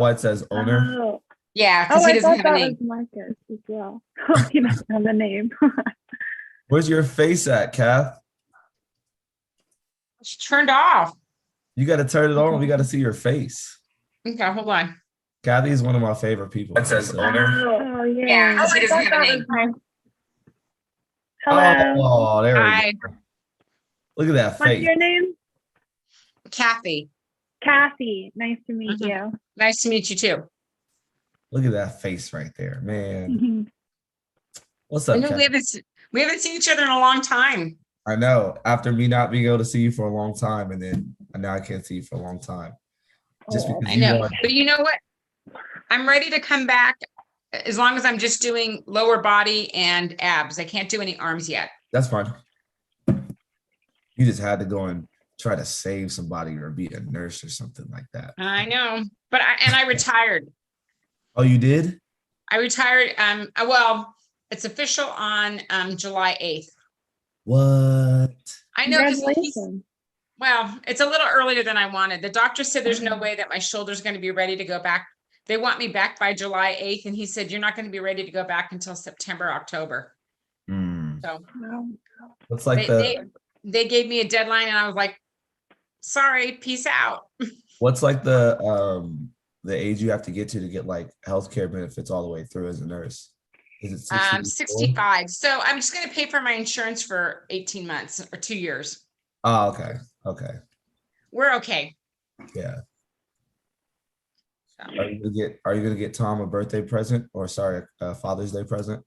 Why it says owner? Oh, Yeah, because he I doesn't thought have a that name. was Marcus as well. He doesn't have a name. Where's your face at, Kath? It's turned off. You got to turn it on. We got to see your face. Okay, hold on. Kathy is one of my favorite people. It says owner. Oh, yeah. Yeah, because he I doesn't thought have a that name. was Hello. Oh, there we Hi, go. Look at that What's face. your name? Kathy. Kathy. Nice to meet you. Nice to meet you too. Look at that face right there, man. Mhm. What's I up, know Kathy? we haven't seen each other in a long time. I know. After me not being able to see you for a long time, and then now I can't see you for a long time. Just Oh, because I you know, want. but you know what? I'm ready to come back as long as I'm just doing lower body and abs. I can't do any arms yet. That's fine. You just had to go and try to save somebody or be a nurse or something like that. I know, but I retired. Oh, you did? I retired. Well, it's official on July 8th. What? I know because congratulations. well, it's a little earlier than I wanted. The doctor said there's no way that my shoulder's going to be ready to go back. They want me back by July 8th. And he said, you're not going to be ready to go back until September, October. So Wow. What's like they gave me a deadline and I was like, sorry, peace out. what's like the age you have to get like healthcare benefits all the way through as a nurse? Is it 60? 65. So I'm just going to pay for my insurance for 18 months or 2 years. Oh, okay. Okay. We're okay. Yeah. So, Are you gonna get Tom a birthday present or sorry, Father's Day present?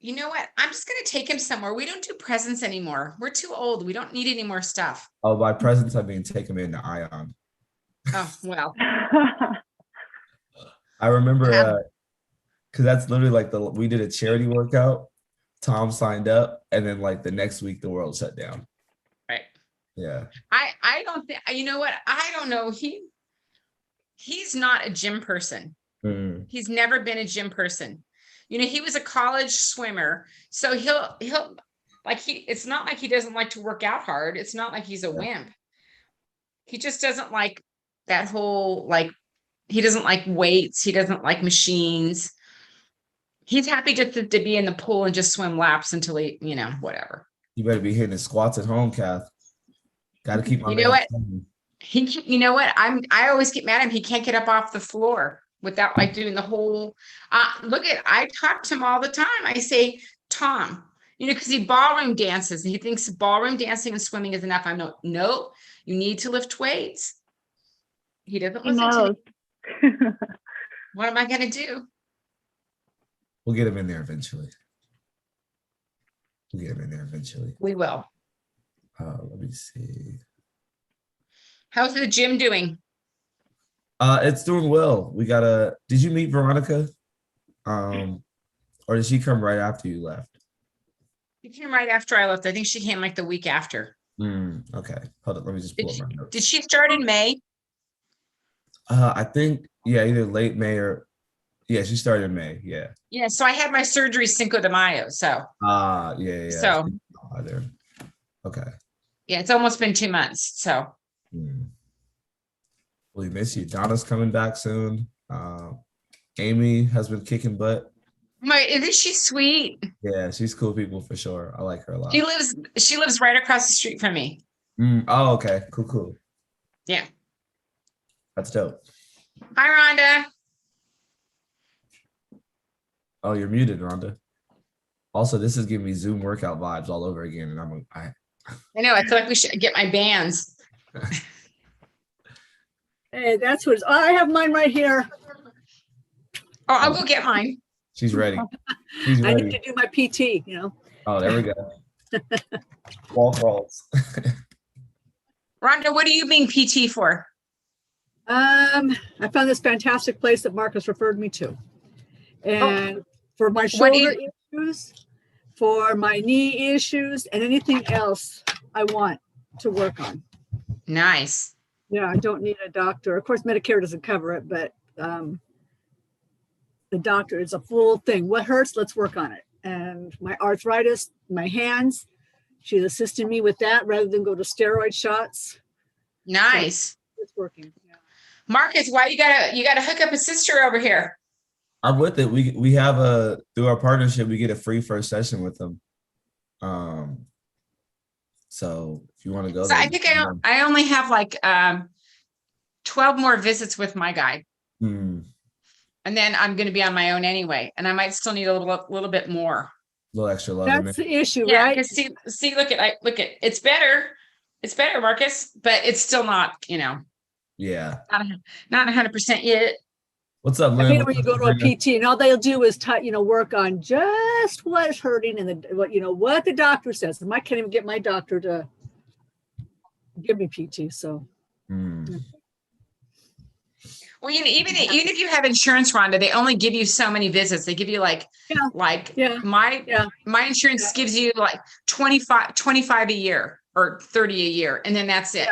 you know what? I'm just going to take him somewhere. We don't do presents anymore. We're too old. We don't need any more stuff. Oh, by presents I mean take him into Aion. Oh, well. I remember because that's literally like we did a charity workout. Tom signed up, and then like the next week the world shut down. Right. Yeah. I don't think, you know what? I don't know. He's not a gym person. Mm. He's never been a gym person. You know, he was a college swimmer. So he'll like it's not like he doesn't like to work out hard. It's not like he's a wimp. He just doesn't like that whole, like, he doesn't like weights. He doesn't like machines. He's happy just to be in the pool and just swim laps until he, whatever. You better be hitting his squats at home, Kath. Got to keep my You know what? man. You know what? I always get mad at him. He can't get up off the floor without like doing the whole, I talk to him all the time. I say, Tom, because he ballroom dances and he thinks ballroom dancing and swimming is enough. I'm no, you need to lift weights. He doesn't listen to me. What am I going to do? We'll get him in there eventually. We will. Let me see. How's the gym doing? It's doing well. Did you meet Veronica? Or did she come right after you left? She came right after I left. I think she came like the week after. Okay. Hold on. Let me just pull up my notes. Did she start in May? I think, either late May or, she started in May. Yeah. Yeah. So I had my surgery Cinco de Mayo. So. Yeah. So. Okay. Yeah. It's almost been 2 months. So. We miss you. Donna's coming back soon. Amy has been kicking butt. Isn't she sweet? Yeah, she's cool people for sure. I like her a lot. She lives right across the street from me. Oh, okay. Cool. Yeah. That's dope. Hi, Rhonda. Oh, you're muted, Rhonda. Also, this is giving me Zoom workout vibes all over again, and I know. I feel like we should get my bands. Hey, that's what I have mine right here. Oh, I'll go get mine. She's ready. I need to do my PT, Oh, there we go. Wall crawls. Rhonda, what are you being PT for? I found this fantastic place that Marcus referred me to. And for my shoulder issues, for my knee issues, and anything else I want to work on. Nice. Yeah, I don't need a doctor. Of course, Medicare doesn't cover it, but the doctor is a full thing. What hurts? Let's work on it. And my arthritis, my hands, she's assisting me with that rather than go to steroid shots. Nice. So it's working. Yeah. Marcus, why you gotta hook up a sister over here? I'm with it. We have through our partnership, we get a free first session with them. So if you want to go So there, I think I only have like 12 more visits with my guy. a And then I'm going to be on my own anyway. And I might still need a little bit more. little extra love in That's there. the issue, Yeah, right? because see, look at it's better. It's better, Marcus, but it's still not, Yeah. not 100% yet. What's up, I Lynn? mean, What's when you up, go to a Sabrina? PT and all they'll do is work on just what's hurting and what the doctor says. And I can't even get my doctor to give me PT. So Well, even if you have insurance, Rhonda, they only give you so many visits. They give you my insurance gives you like 25 a year or 30 a year, and then that's it.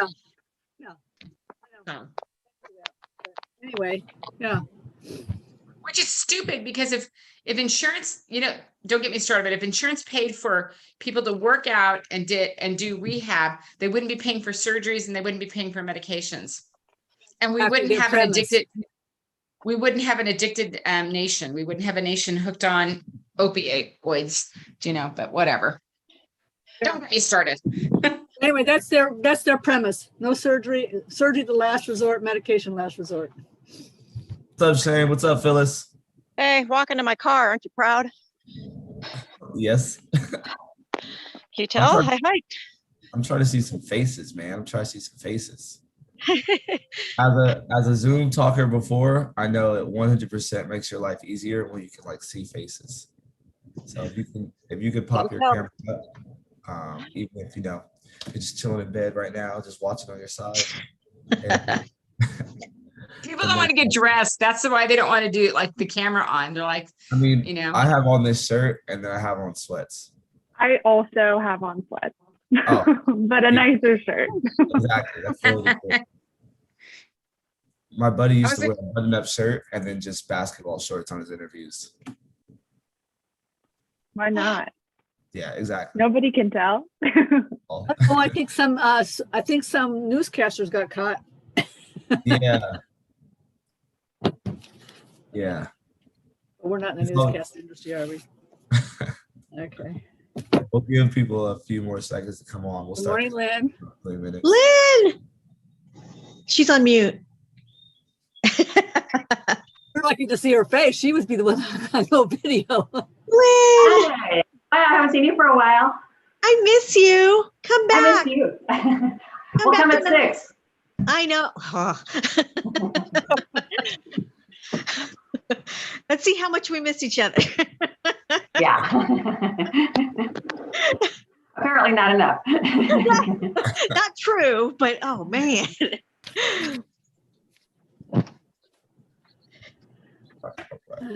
So. Anyway, yeah. Which is stupid because if insurance, don't get me started, but if insurance paid for people to work out and do rehab, they wouldn't be paying for surgeries and they wouldn't be paying for medications. And we wouldn't have an addicted nation. We wouldn't have a nation hooked on opioids, but whatever. Don't get me started. Anyway, that's their premise. No surgery, the last resort, medication last resort. What's up, Shane? What's up, Phyllis? Hey, walking to my car. Aren't you proud? Yes. Can you tell? I hiked. I'm trying to see some faces, man. I'm trying to see some faces. As a Zoom talker before, I know it 100% makes your life easier when you can like see faces. So if you could pop your camera up, even if you're just chilling in bed right now, just watching on your side. People don't want to get dressed. That's why they don't want to do it like the camera on. They're like, I have on this shirt and then I have on sweats. I also have on sweats, but a nicer shirt. Exactly. That's totally cool. My buddy used to wear a button-up shirt and then just basketball shorts on his interviews. Why not? Yeah, exactly. Nobody can tell. Oh, I think some newscasters got caught. Yeah. Yeah. We're not in the newscast industry, are we? Okay. We'll give people a few more seconds to come on. We'll Good start. morning, Lynn. Lynn! She's on mute. We're lucky to see her face. She would be the one on no video. Lynn! Hi. I haven't seen you for a while. I miss you. Come back. I miss you. We'll come at 6. I know. Oh. Let's see how much we miss each other. Yeah. Apparently not enough. Not true, but oh man.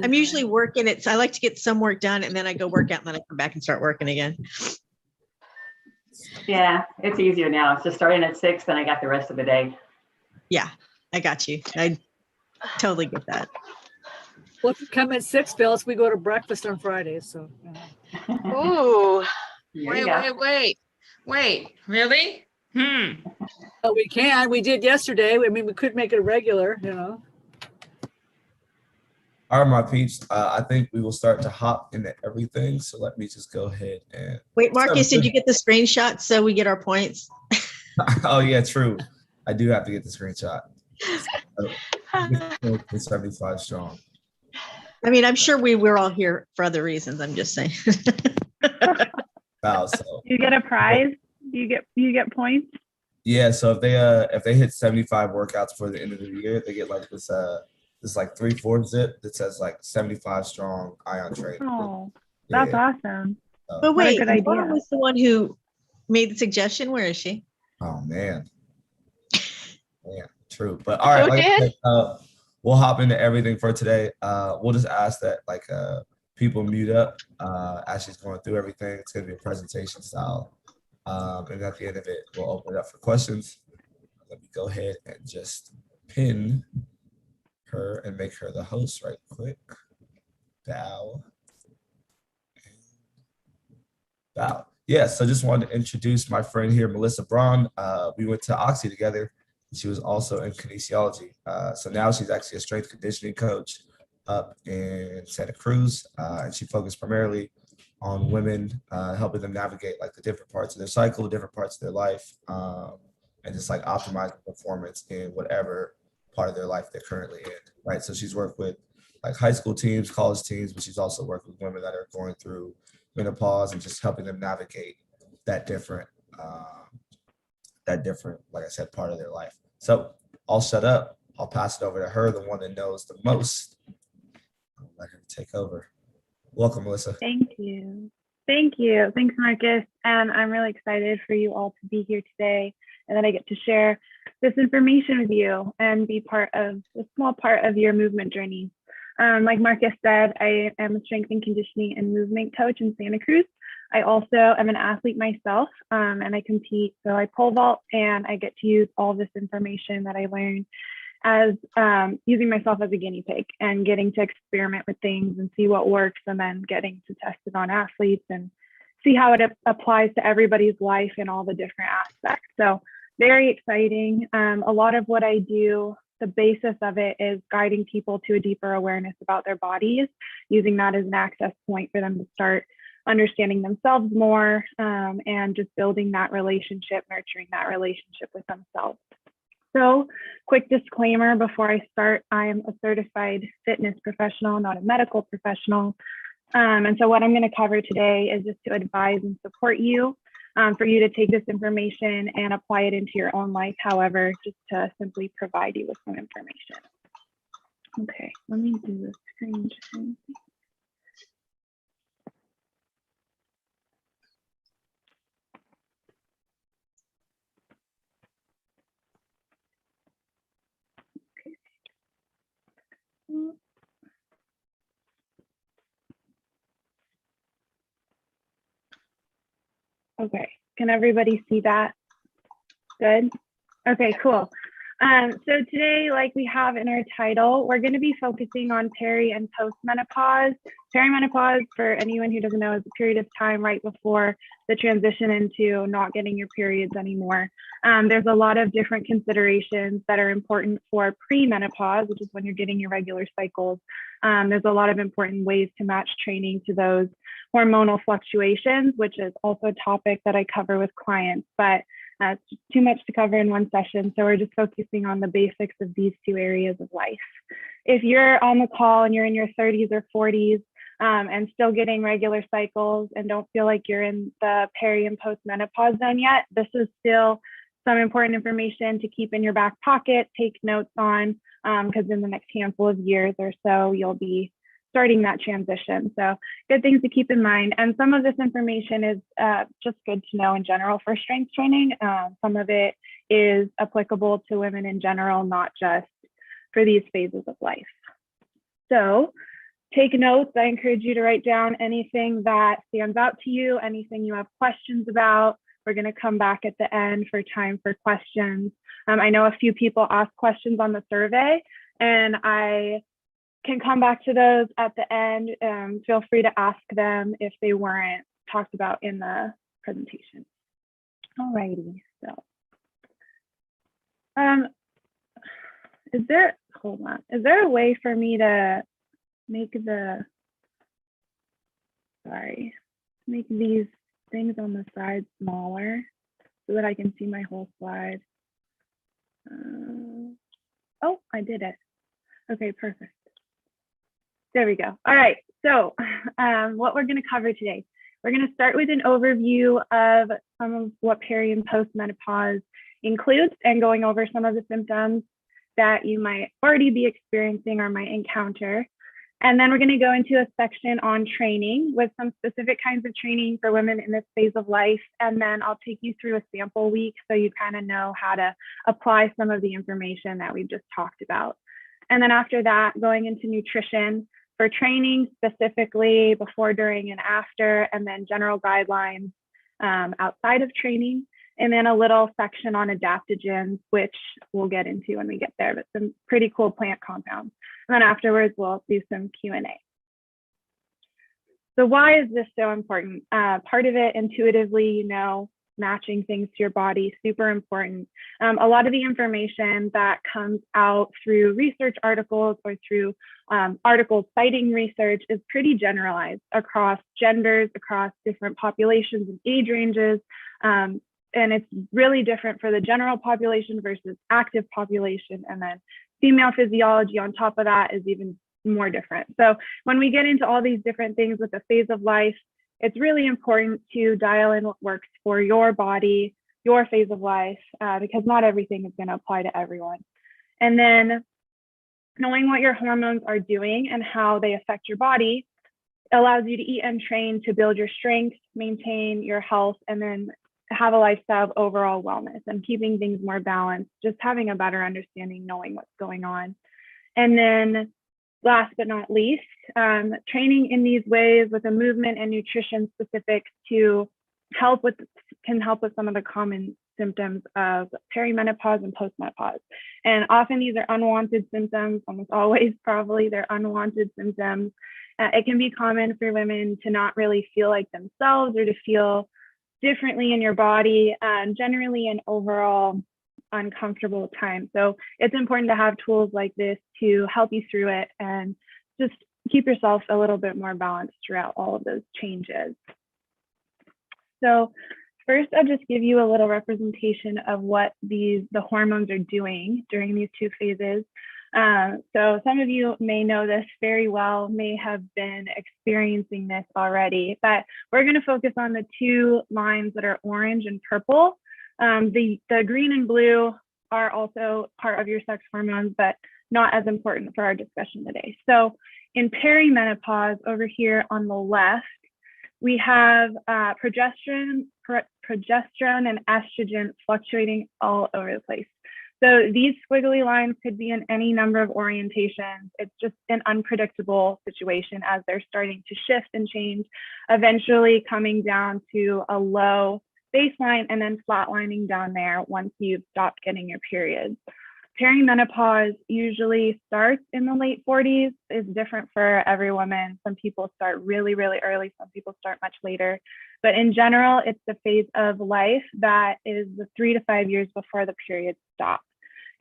I'm usually working I like to get some work done and then I go work out and then I come back and start working again. Yeah, it's easier now. It's just starting at 6, then I got the rest of the day. Yeah, I got you. I totally get that. Well, if you come at 6, Phyllis, we go to breakfast on Fridays. So. Ooh. Wait, really? Oh, we can. We did yesterday. I mean, we could make it a regular, All right, my peeps. I think we will start to hop into everything. So let me just go ahead and. Wait, Marcus, did you get the screenshot so we get our points? Oh yeah, true. I do have to get the screenshot. 75 strong. I mean, I'm sure we're all here for other reasons. I'm just saying. Wow, so You get a prize. You get points. yeah, so if they hit 75 workouts before the end of the year, they get like this like 3/4 zip that says like 75 strong Aion training. Oh, that's awesome. But wait, good idea. Laura was the one who made the suggestion. Where is she? Oh man. Yeah, true. But all right, like I said, we'll hop into everything for today. We'll just ask that people mute up as she's going through everything. It's gonna be a presentation style. And at the end of it, we'll open it up for questions. Let me go ahead and just pin her and make her the host right quick. Bow. Yeah, so just wanted to introduce my friend here, Melissa Braun. We went to Oxy together She was also in kinesiology. So now she's actually a strength conditioning coach up in Santa Cruz. And she focused primarily on women, helping them navigate like the different parts of their cycle, different parts of their life, and just like optimize performance in whatever part of their life they're currently in, right? So she's worked with like high school teams, college teams, but she's also worked with women that are going through menopause and just helping them navigate that different, like I said, part of their life. So I'll shut up. I'll pass it over to her, the one that knows the most. I'll let her take over. Welcome, Melissa. Thank you. Thank you. Thanks, Marcus. And I'm really excited for you all to be here today and that I get to share this information with you and be part of a small part of your movement journey. Like Marcus said, I am a strength and conditioning and movement coach in Santa Cruz. I also am an athlete myself, and I compete. So I pole vault, and I get to use all this information that I learned as using myself as a guinea pig and getting to experiment with things and see what works, and then getting to test it on athletes and see how it applies to everybody's life in all the different aspects. So very exciting. A lot of what I do, the basis of it is guiding people to a deeper awareness about their bodies, using that as an access point for them to start understanding themselves more, and just building that relationship, nurturing that relationship with themselves. So, quick disclaimer before I start, I am a certified fitness professional, not a medical professional. And so what I'm going to cover today is just to advise and support you, for you to take this information and apply it into your own life. However, just to simply provide you with some information. Okay, let me do the screen sharing. Okay, can everybody see that? Good. Okay, cool. So today, like we have in our title, we're going to be focusing on peri and postmenopause. Perimenopause, for anyone who doesn't know, is a period of time right before the transition into not getting your periods anymore. There's a lot of different considerations that are important for premenopause, which is when you're getting your regular cycles. There's a lot of important ways to match training to those hormonal fluctuations, which is also a topic that I cover with clients, but it's too much to cover in one session. So we're just focusing on the basics of these two areas of life. If you're on the call and you're in your 30s or 40s, and still getting regular cycles and don't feel like you're in the peri and postmenopause zone yet, this is still some important information to keep in your back pocket, take notes on, because in the next handful of years or so, you'll be starting that transition. So good things to keep in mind. And some of this information is just good to know in general for strength training. Some of it is applicable to women in general, not just for these phases of life. So take notes. I encourage you to write down anything that stands out to you, anything you have questions about. We're going to come back at the end for time for questions. I know a few people asked questions on the survey, and I can come back to those at the end. Feel free to ask them if they weren't talked about in the presentation. Alrighty, so is there a way for me to make these things on the side smaller so that I can see my whole slide? Oh, I did it. Okay, perfect. There we go. All right, so what we're going to cover today, we're going to start with an overview of some of what peri and postmenopause includes and going over some of the symptoms that you might already be experiencing or might encounter. And then we're going to go into a section on training with some specific kinds of training for women in this phase of life. And then I'll take you through a sample week so you kind of know how to apply some of the information that we've just talked about. And then after that, going into nutrition for training specifically before, during, and after, and then general guidelines outside of training. And then a little section on adaptogens, which we'll get into when we get there, but some pretty cool plant compounds. And then afterwards, we'll do some Q&A. So why is this so important? Part of it, intuitively, you know, matching things to your body, super important. A lot of the information that comes out through research articles or through articles citing research is pretty generalized across genders, across different populations and age ranges. And it's really different for the general population versus active population. And then female physiology on top of that is even more different. So when we get into all these different things with the phase of life, it's really important to dial in what works for your body, your phase of life, because not everything is going to apply to everyone. And then knowing what your hormones are doing and how they affect your body allows you to eat and train to build your strength, maintain your health, and then have a lifestyle of overall wellness and keeping things more balanced, just having a better understanding, knowing what's going on. And then last but not least, training in these ways with a movement and nutrition specific to can help with some of the common symptoms of perimenopause and postmenopause. And often these are unwanted symptoms, almost always probably they're unwanted symptoms. It can be common for women to not really feel like themselves or to feel differently in your body, generally an overall uncomfortable time. So it's important to have tools like this to help you through it and just keep yourself a little bit more balanced throughout all of those changes. So first, I'll just give you a little representation of what the hormones are doing during these two phases. So some of you may know this very well, may have been experiencing this already, but we're going to focus on the two lines that are orange and purple. The green and blue are also part of your sex hormones, but not as important for our discussion today. So in perimenopause over here on the left, we have progesterone and estrogen fluctuating all over the place. So these squiggly lines could be in any number of orientations. It's just an unpredictable situation as they're starting to shift and change, eventually coming down to a low baseline and then flatlining down there once you've stopped getting your periods. Perimenopause usually starts in the late 40s. It's different for every woman. Some people start really, really early. Some people start much later. But in general, it's the phase of life that is the 3 to 5 years before the periods stop.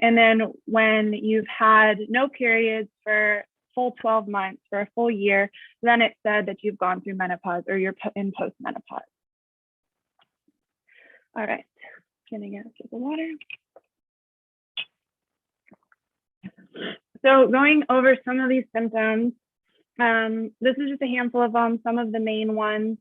And then when you've had no periods for full 12 months, for a full year, then it's said that you've gone through menopause or you're in postmenopause. All right, getting out to the water. So going over some of these symptoms, this is just a handful of them, some of the main ones.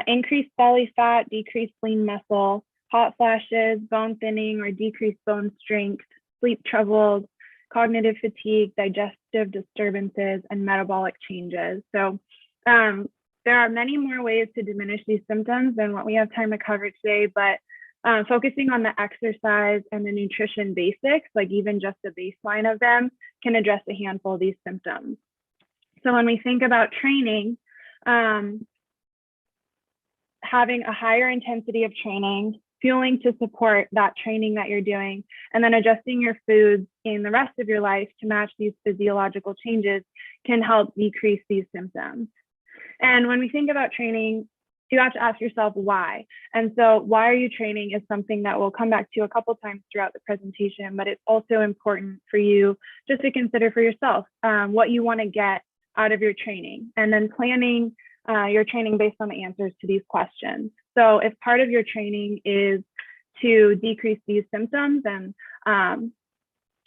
Increased belly fat, decreased lean muscle, hot flashes, bone thinning or decreased bone strength, sleep troubles, cognitive fatigue, digestive disturbances, and metabolic changes. So there are many more ways to diminish these symptoms than what we have time to cover today, but focusing on the exercise and the nutrition basics, like even just a baseline of them, can address a handful of these symptoms. So when we think about training, having a higher intensity of training, fueling to support that training that you're doing, and then adjusting your foods in the rest of your life to match these physiological changes can help decrease these symptoms. And when we think about training, you have to ask yourself why. And so why are you training is something that we'll come back to a couple times throughout the presentation, but it's also important for you just to consider for yourself what you want to get out of your training, and then planning your training based on the answers to these questions. So if part of your training is to decrease these symptoms and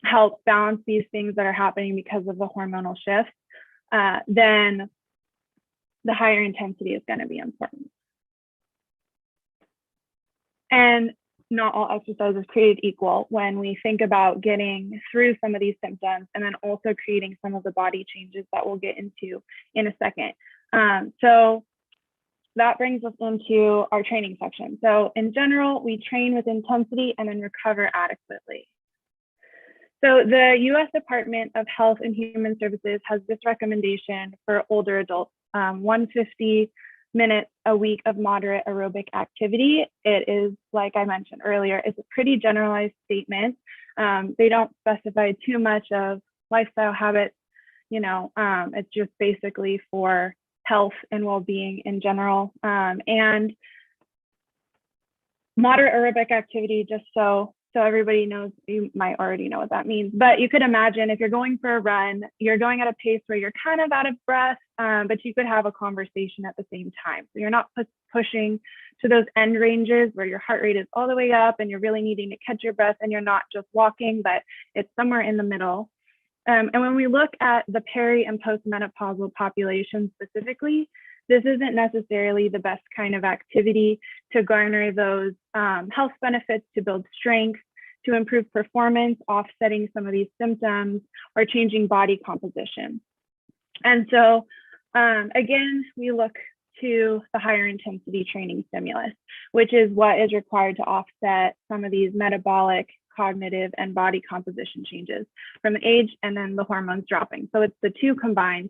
help balance these things that are happening because of the hormonal shifts, then the higher intensity is going to be important. And not all exercise is created equal when we think about getting through some of these symptoms and then also creating some of the body changes that we'll get into in a second. So that brings us into our training section. So in general, we train with intensity and then recover adequately. So the US Department of Health and Human Services has this recommendation for older adults, 150 minutes a week of moderate aerobic activity. It is, like I mentioned earlier, it's a pretty generalized statement. They don't specify too much of lifestyle habits, it's just basically for health and well-being in general. And moderate aerobic activity, just so everybody knows, you might already know what that means, but you could imagine if you're going for a run, you're going at a pace where you're kind of out of breath, but you could have a conversation at the same time. So you're not pushing to those end ranges where your heart rate is all the way up and you're really needing to catch your breath, and you're not just walking, but it's somewhere in the middle. And when we look at the peri and postmenopausal population specifically, this isn't necessarily the best kind of activity to garner those health benefits, to build strength, to improve performance, offsetting some of these symptoms, or changing body composition. And so, again, we look to the higher intensity training stimulus, which is what is required to offset some of these metabolic, cognitive, and body composition changes from the age and then the hormones dropping. So it's the two combined.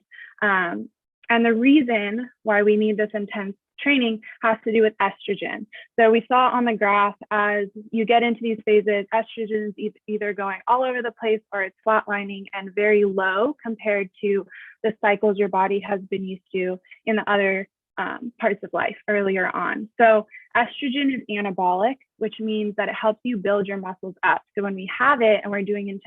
And the reason why we need this intense training has to do with estrogen. So we saw on the graph, as you get into these phases, estrogen is either going all over the place or it's flatlining and very low compared to the cycles your body has been used to in the other parts of life earlier on. So estrogen is anabolic, which means that it helps you build your muscles up. So when we have it and we're doing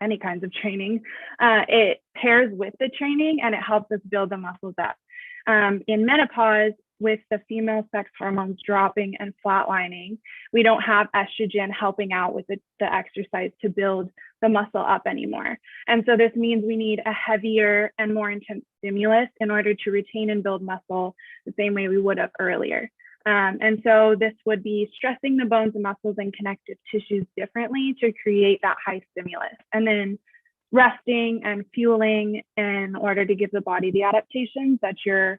any kinds of training, it pairs with the training and it helps us build the muscles up. In menopause, with the female sex hormones dropping and flatlining, we don't have estrogen helping out with the exercise to build the muscle up anymore. And so this means we need a heavier and more intense stimulus in order to retain and build muscle the same way we would have earlier. And so this would be stressing the bones and muscles and connective tissues differently to create that high stimulus. And then resting and fueling in order to give the body the adaptations that you're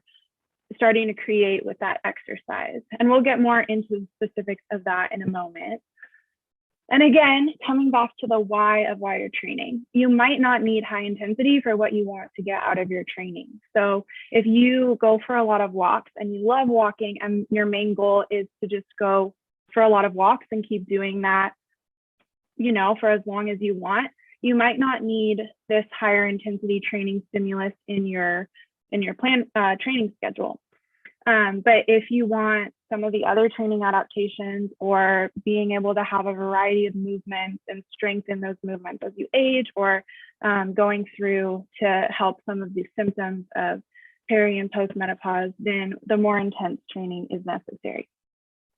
starting to create with that exercise. And we'll get more into the specifics of that in a moment. And again, coming back to the why of why you're training, you might not need high intensity for what you want to get out of your training. So if you go for a lot of walks and you love walking and your main goal is to just go for a lot of walks and keep doing that, you know, for as long as you want, you might not need this higher intensity training stimulus in your plan training schedule. But if you want some of the other training adaptations or being able to have a variety of movements and strengthen those movements as you age, or going through to help some of the symptoms of peri and postmenopause, then the more intense training is necessary.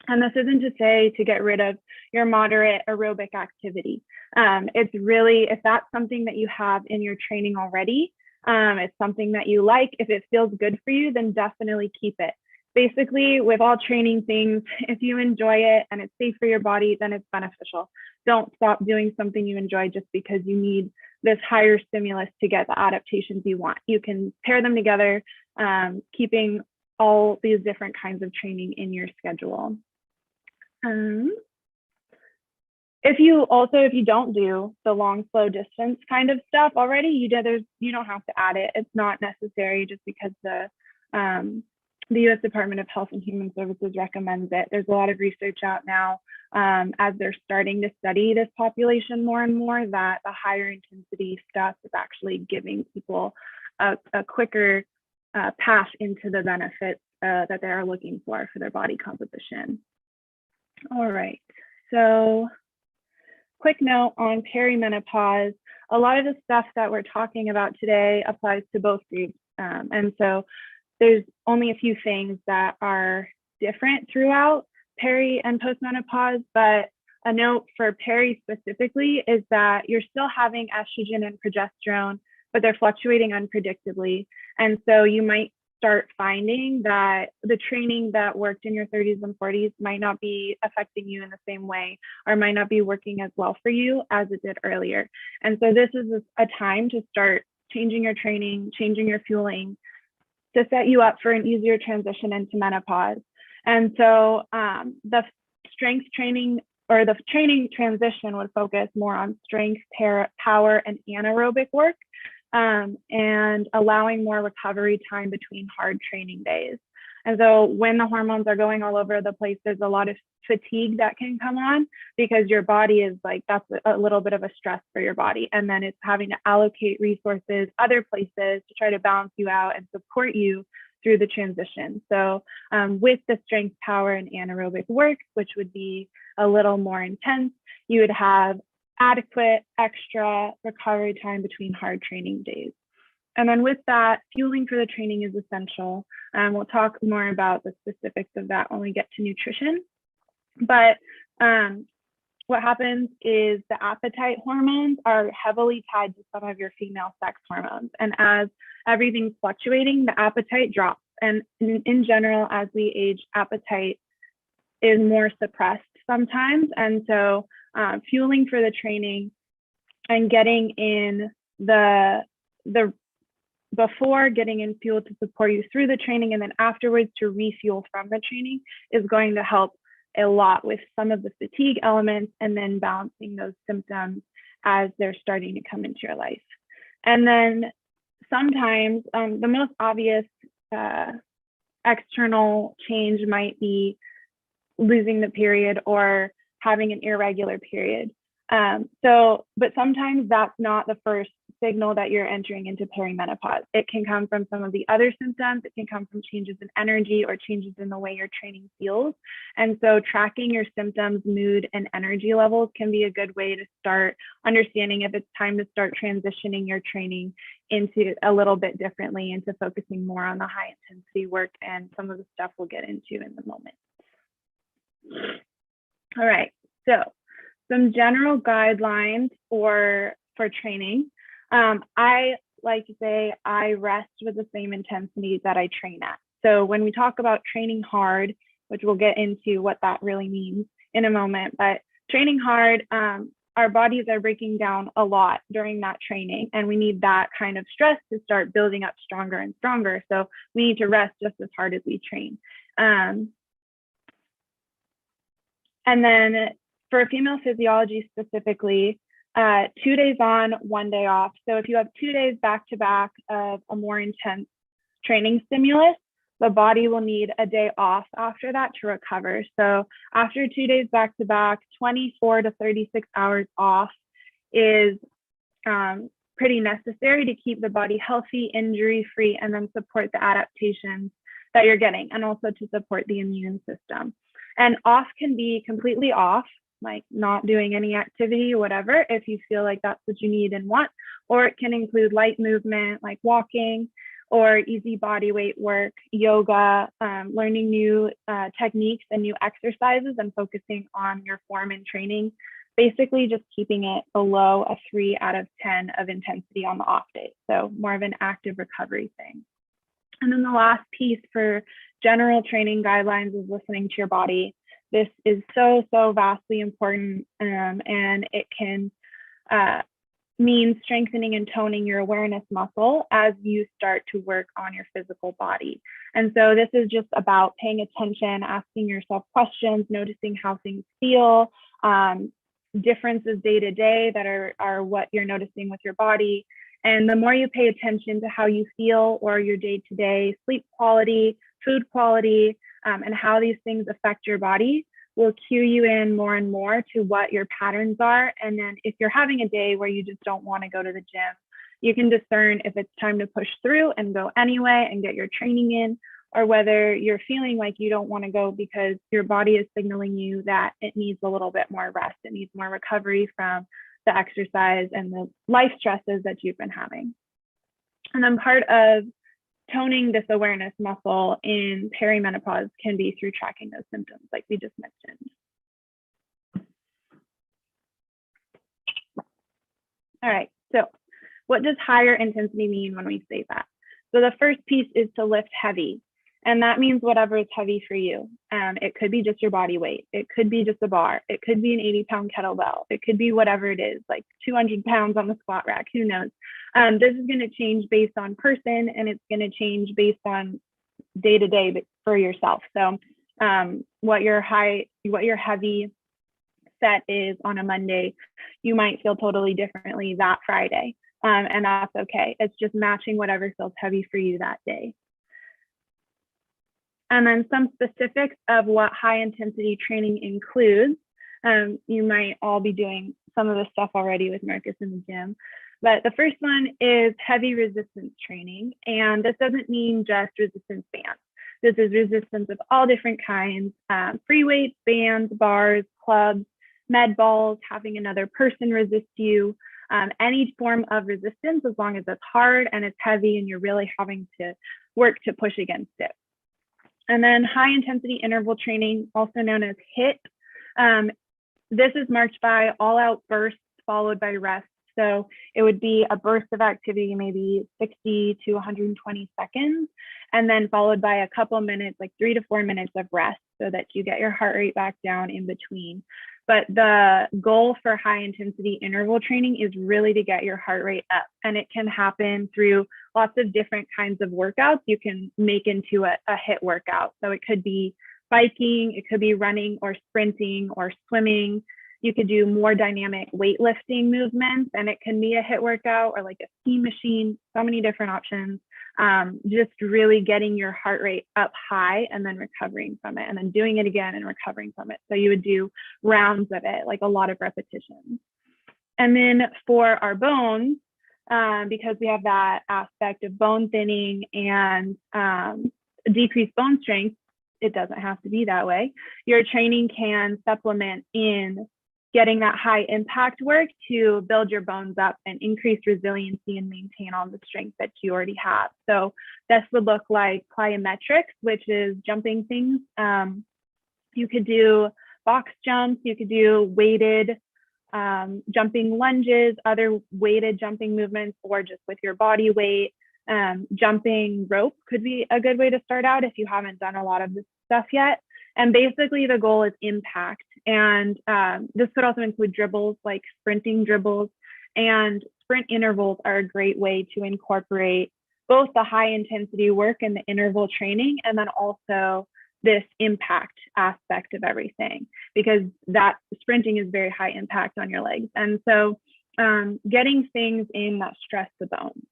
And this isn't to say to get rid of your moderate aerobic activity. It's really, if that's something that you have in your training already, it's something that you like, if it feels good for you, then definitely keep it. Basically, with all training things, if you enjoy it and it's safe for your body, then it's beneficial. Don't stop doing something you enjoy just because you need this higher stimulus to get the adaptations you want. You can pair them together, keeping all these different kinds of training in your schedule. If you don't do the long, slow distance kind of stuff already, you don't have to add it. It's not necessary just because the U.S. Department of Health and Human Services recommends it. There's a lot of research out now as they're starting to study this population more and more, that the higher intensity stuff is actually giving people a quicker path into the benefits that they are looking for their body composition. All right, so quick note on perimenopause. A lot of the stuff that we're talking about today applies to both groups. And so there's only a few things that are different throughout peri and postmenopause, but a note for peri specifically is that you're still having estrogen and progesterone, but they're fluctuating unpredictably. And so you might start finding that the training that worked in your 30s and 40s might not be affecting you in the same way, or might not be working as well for you as it did earlier. And so this is a time to start changing your training, changing your fueling, to set you up for an easier transition into menopause. And so the strength training, or the training transition, would focus more on strength, power, and anaerobic work, and allowing more recovery time between hard training days. And so when the hormones are going all over the place, there's a lot of fatigue that can come on, because your body is like, that's a little bit of a stress for your body. And then it's having to allocate resources other places to try to balance you out and support you through the transition. So with the strength, power, and anaerobic work, which would be a little more intense, you would have adequate extra recovery time between hard training days. And then with that, fueling for the training is essential. We'll talk more about the specifics of that when we get to nutrition. But what happens is the appetite hormones are heavily tied to some of your female sex hormones. And as everything's fluctuating, the appetite drops. And in general, as we age, appetite is more suppressed sometimes. And so fueling for the training and getting in before getting in fuel to support you through the training and then afterwards to refuel from the training is going to help a lot with some of the fatigue elements and then balancing those symptoms as they're starting to come into your life. And then sometimes the most obvious external change might be losing the period or having an irregular period. But sometimes that's not the first signal that you're entering into perimenopause. It can come from some of the other symptoms. It can come from changes in energy or changes in the way your training feels. And so tracking your symptoms, mood, and energy levels can be a good way to start understanding if it's time to start transitioning your training into a little bit differently, into focusing more on the high intensity work and some of the stuff we'll get into in the moment. All right, so some general guidelines for training. I like to say I rest with the same intensity that I train at. So when we talk about training hard, which we'll get into what that really means in a moment, but training hard, our bodies are breaking down a lot during that training, and we need that kind of stress to start building up stronger and stronger. So we need to rest just as hard as we train. And then for female physiology specifically, 2 days on, 1 day off. So if you have 2 days back to back of a more intense training stimulus, the body will need a day off after that to recover. So after 2 days back to back, 24 to 36 hours off is pretty necessary to keep the body healthy, injury free, and then support the adaptations that you're getting, and also to support the immune system. And off can be completely off, like not doing any activity or whatever, if you feel like that's what you need and want, or it can include light movement like walking or easy body weight work, yoga, learning new techniques and new exercises and focusing on your form and training, basically just keeping it below a 3 out of 10 of intensity on the off day. So more of an active recovery thing. And then the last piece for general training guidelines is listening to your body. This is so vastly important, and it can mean strengthening and toning your awareness muscle as you start to work on your physical body. And so this is just about paying attention, asking yourself questions, noticing how things feel, differences day to day that are what you're noticing with your body. And the more you pay attention to how you feel or your day-to-day sleep quality, food quality, and how these things affect your body will cue you in more and more to what your patterns are. And then if you're having a day where you just don't want to go to the gym, you can discern if it's time to push through and go anyway and get your training in, or whether you're feeling like you don't want to go because your body is signaling you that it needs a little bit more rest. It needs more recovery from the exercise and the life stresses that you've been having. And then part of toning this awareness muscle in perimenopause can be through tracking those symptoms like we just mentioned. All right, so what does higher intensity mean when we say that? So the first piece is to lift heavy. And that means whatever is heavy for you. It could be just your body weight. It could be just a bar. It could be an 80-pound kettlebell. It could be whatever it is, like 200 pounds on the squat rack, who knows? This is gonna change based on person, and it's gonna change based on day to day for yourself. So what your heavy set is on a Monday, you might feel totally differently that Friday. And that's okay. It's just matching whatever feels heavy for you that day. And then some specifics of what high intensity training includes. You might all be doing some of this stuff already with Marcus in the gym, But the first one is heavy resistance training. And this doesn't mean just resistance bands. This is resistance of all different kinds, free weights, bands, bars, clubs, med balls, having another person resist you, any form of resistance, as long as it's hard and it's heavy and you're really having to work to push against it. And then high intensity interval training, also known as HIIT. This is marked by all out bursts followed by rest. So it would be a burst of activity, maybe 60 to 120 seconds, and then followed by a couple minutes, like 3 to 4 minutes of rest, so that you get your heart rate back down in between. But the goal for high intensity interval training is really to get your heart rate up. And it can happen through lots of different kinds of workouts you can make into a HIIT workout. So it could be biking, it could be running or sprinting or swimming. You could do more dynamic weightlifting movements, and it can be a HIIT workout or like a ski machine, so many different options. Just really getting your heart rate up high and then recovering from it, and then doing it again and recovering from it. So you would do rounds of it, like a lot of repetitions. And then for our bones, because we have that aspect of bone thinning and decreased bone strength, it doesn't have to be that way. Your training can supplement in getting that high impact work to build your bones up and increase resiliency and maintain all the strength that you already have. So this would look like plyometrics, which is jumping things. You could do box jumps, you could do weighted jumping lunges, other weighted jumping movements, or just with your body weight. Jumping rope could be a good way to start out if you haven't done a lot of this stuff yet. And basically the goal is impact. And this could also include dribbles, like sprinting dribbles, and sprint intervals are a great way to incorporate both the high intensity work and the interval training, and then also this impact aspect of everything, because that sprinting is very high impact on your legs. And so getting things in that stress the bones.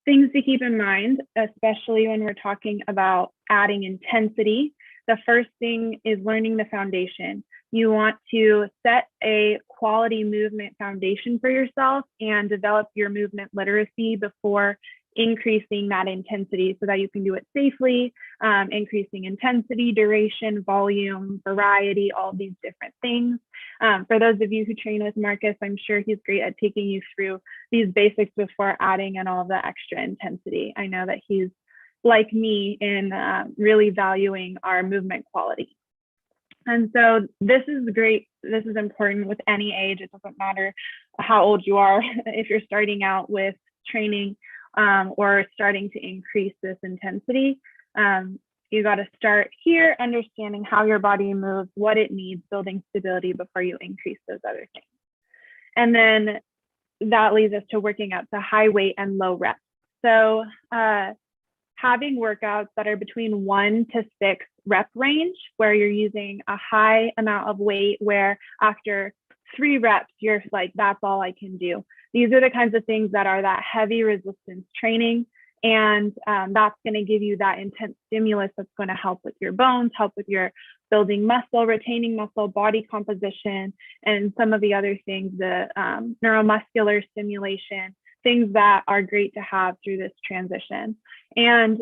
Things to keep in mind, especially when we're talking about adding intensity. The first thing is learning the foundation. You want to set a quality movement foundation for yourself and develop your movement literacy before increasing that intensity so that you can do it safely, increasing intensity, duration, volume, variety, all these different things. For those of you who train with Marcus, I'm sure he's great at taking you through these basics before adding in all the extra intensity. I know that he's like me in really valuing our movement quality. And so this is great. This is important with any age. It doesn't matter how old you are. If you're starting out with training or starting to increase this intensity, you got to start here, understanding how your body moves, what it needs, building stability before you increase those other things. And then that leads us to working up to high weight and low reps. So having workouts that are between 1 to 6 rep range, where you're using a high amount of weight, where after 3 reps, you're like, that's all I can do. These are the kinds of things that are that heavy resistance training. And that's going to give you that intense stimulus that's going to help with your bones, help with your building muscle, retaining muscle, body composition, and some of the other things, the neuromuscular stimulation, things that are great to have through this transition. And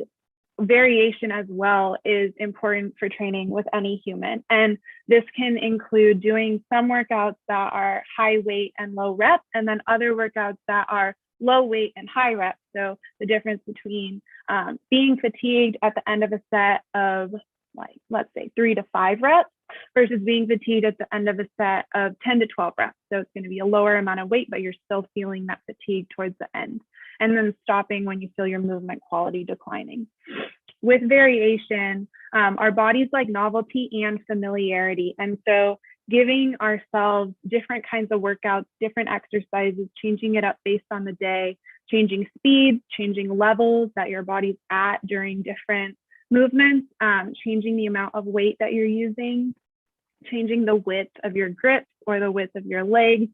variation as well is important for training with any human. And this can include doing some workouts that are high weight and low rep, and then other workouts that are low weight and high reps. So the difference between being fatigued at the end of a set of, like, let's say 3 to 5 reps versus being fatigued at the end of a set of 10 to 12 reps. So it's going to be a lower amount of weight, but you're still feeling that fatigue towards the end. And then stopping when you feel your movement quality declining. With variation, our bodies like novelty and familiarity. And so giving ourselves different kinds of workouts, different exercises, changing it up based on the day, changing speeds, changing levels that your body's at during different movements, changing the amount of weight that you're using, changing the width of your grips or the width of your legs,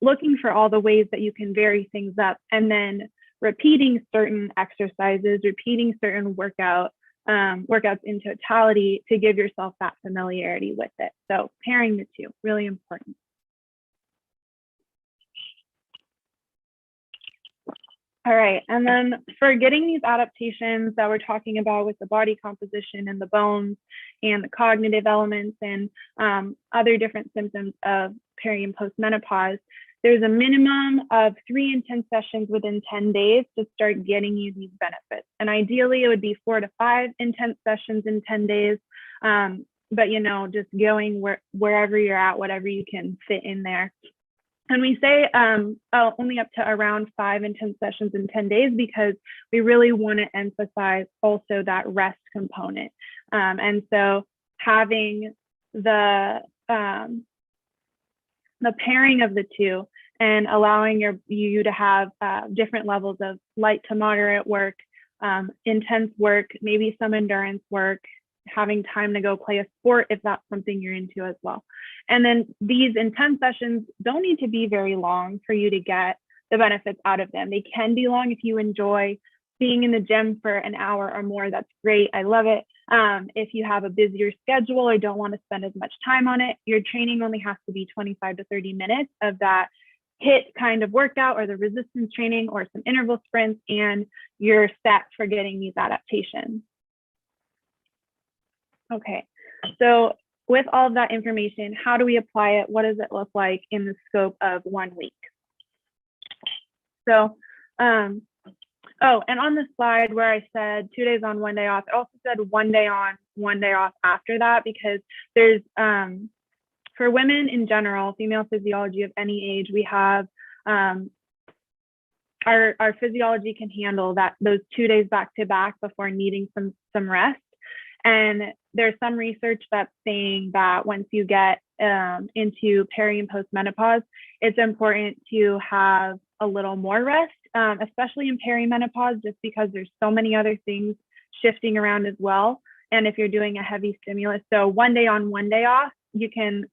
looking for all the ways that you can vary things up, and then repeating certain exercises, repeating certain workouts in totality to give yourself that familiarity with it. So pairing the two, really important. All right. And then for getting these adaptations that we're talking about with the body composition and the bones and the cognitive elements and other different symptoms of peri and postmenopause, there's a minimum of 3 intense sessions within 10 days to start getting you these benefits. And ideally, it would be 4 to 5 intense sessions in 10 days. But, you know, just going wherever you're at, whatever you can fit in there. And we say only up to around 5 intense sessions in 10 days because we really want to emphasize also that rest component. And so having the pairing of the two and allowing you to have different levels of light to moderate work, intense work, maybe some endurance work, having time to go play a sport if that's something you're into as well. And then these intense sessions don't need to be very long for you to get the benefits out of them. They can be long if you enjoy being in the gym for an hour or more. That's great. I love it. If you have a busier schedule or don't want to spend as much time on it, your training only has to be 25 to 30 minutes of that HIIT kind of workout or the resistance training or some interval sprints, and you're set for getting these adaptations. Okay, so with all of that information, how do we apply it? What does it look like in the scope of 1 week? So, oh, and on the slide where I said 2 days on, 1 day off, it also said 1 day on, 1 day off after that, because there's, for women in general, female physiology of any age, we have, our physiology can handle those 2 days back to back before needing some rest. And there's some research that's saying that once you get into peri and postmenopause, it's important to have a little more rest, especially in perimenopause, just because there's so many other things shifting around as well. And if you're doing a heavy stimulus, so 1 day on, 1 day off, you can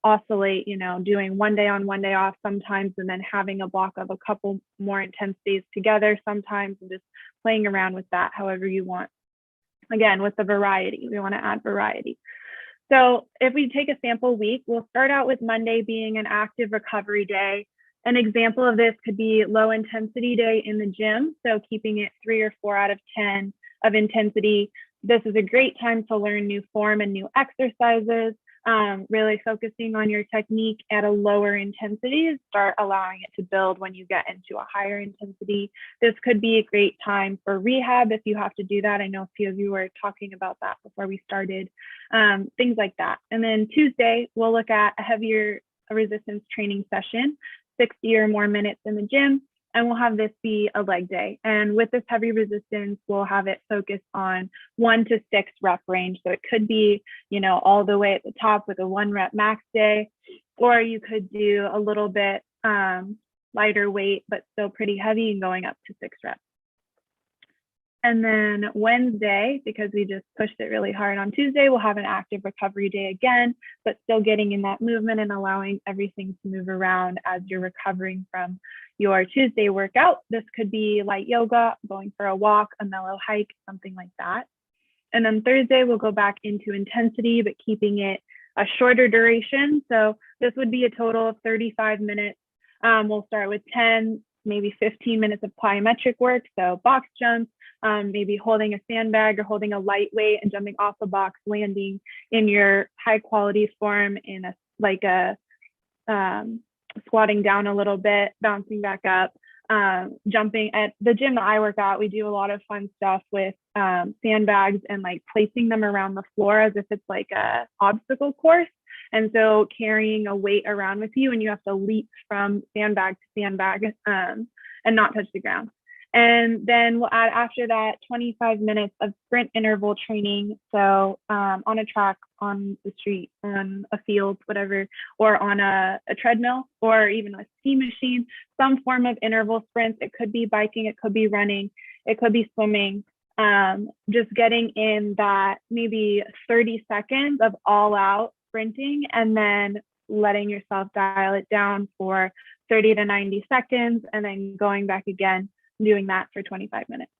oscillate, you know, doing 1 day on, 1 day off sometimes, and then having a block of a couple more intense days together sometimes, and just playing around with that however you want. Again, with the variety, we want to add variety. So if we take a sample week, we'll start out with Monday being an active recovery day. An example of this could be low intensity day in the gym. So keeping it 3 or 4 out of 10 of intensity. This is a great time to learn new form and new exercises, really focusing on your technique at a lower intensity, start allowing it to build when you get into a higher intensity. This could be a great time for rehab if you have to do that. I know a few of you were talking about that before we started, things like that. And then Tuesday, we'll look at a heavier resistance training session, 60 or more minutes in the gym, and we'll have this be a leg day. And with this heavy resistance, we'll have it focused on 1 to 6 rep range. So it could be, you know, all the way at the top with a 1 rep max day, or you could do a little bit lighter weight, but still pretty heavy and going up to 6 reps. And then Wednesday, because we just pushed it really hard on Tuesday, we'll have an active recovery day again, but still getting in that movement and allowing everything to move around as you're recovering from your Tuesday workout. This could be light yoga, going for a walk, a mellow hike, something like that. And then Thursday, we'll go back into intensity, but keeping it a shorter duration. So this would be a total of 35 minutes. We'll start with 10, maybe 15 minutes of plyometric work. So box jumps, maybe holding a sandbag or holding a lightweight and jumping off a box, landing in your high quality form in squatting down a little bit, bouncing back up, jumping. At the gym that I work at, we do a lot of fun stuff with sandbags and like placing them around the floor as if it's like a obstacle course. And so carrying a weight around with you, and you have to leap from sandbag to sandbag and not touch the ground. And then we'll add after that 25 minutes of sprint interval training. So on a track, on the street, on a field, whatever, or on a treadmill, or even a ski machine, some form of interval sprints. It could be biking, it could be running, it could be swimming. Just getting in that maybe 30 seconds of all out sprinting, and then letting yourself dial it down for 30 to 90 seconds, and then going back again, doing that for 25 minutes.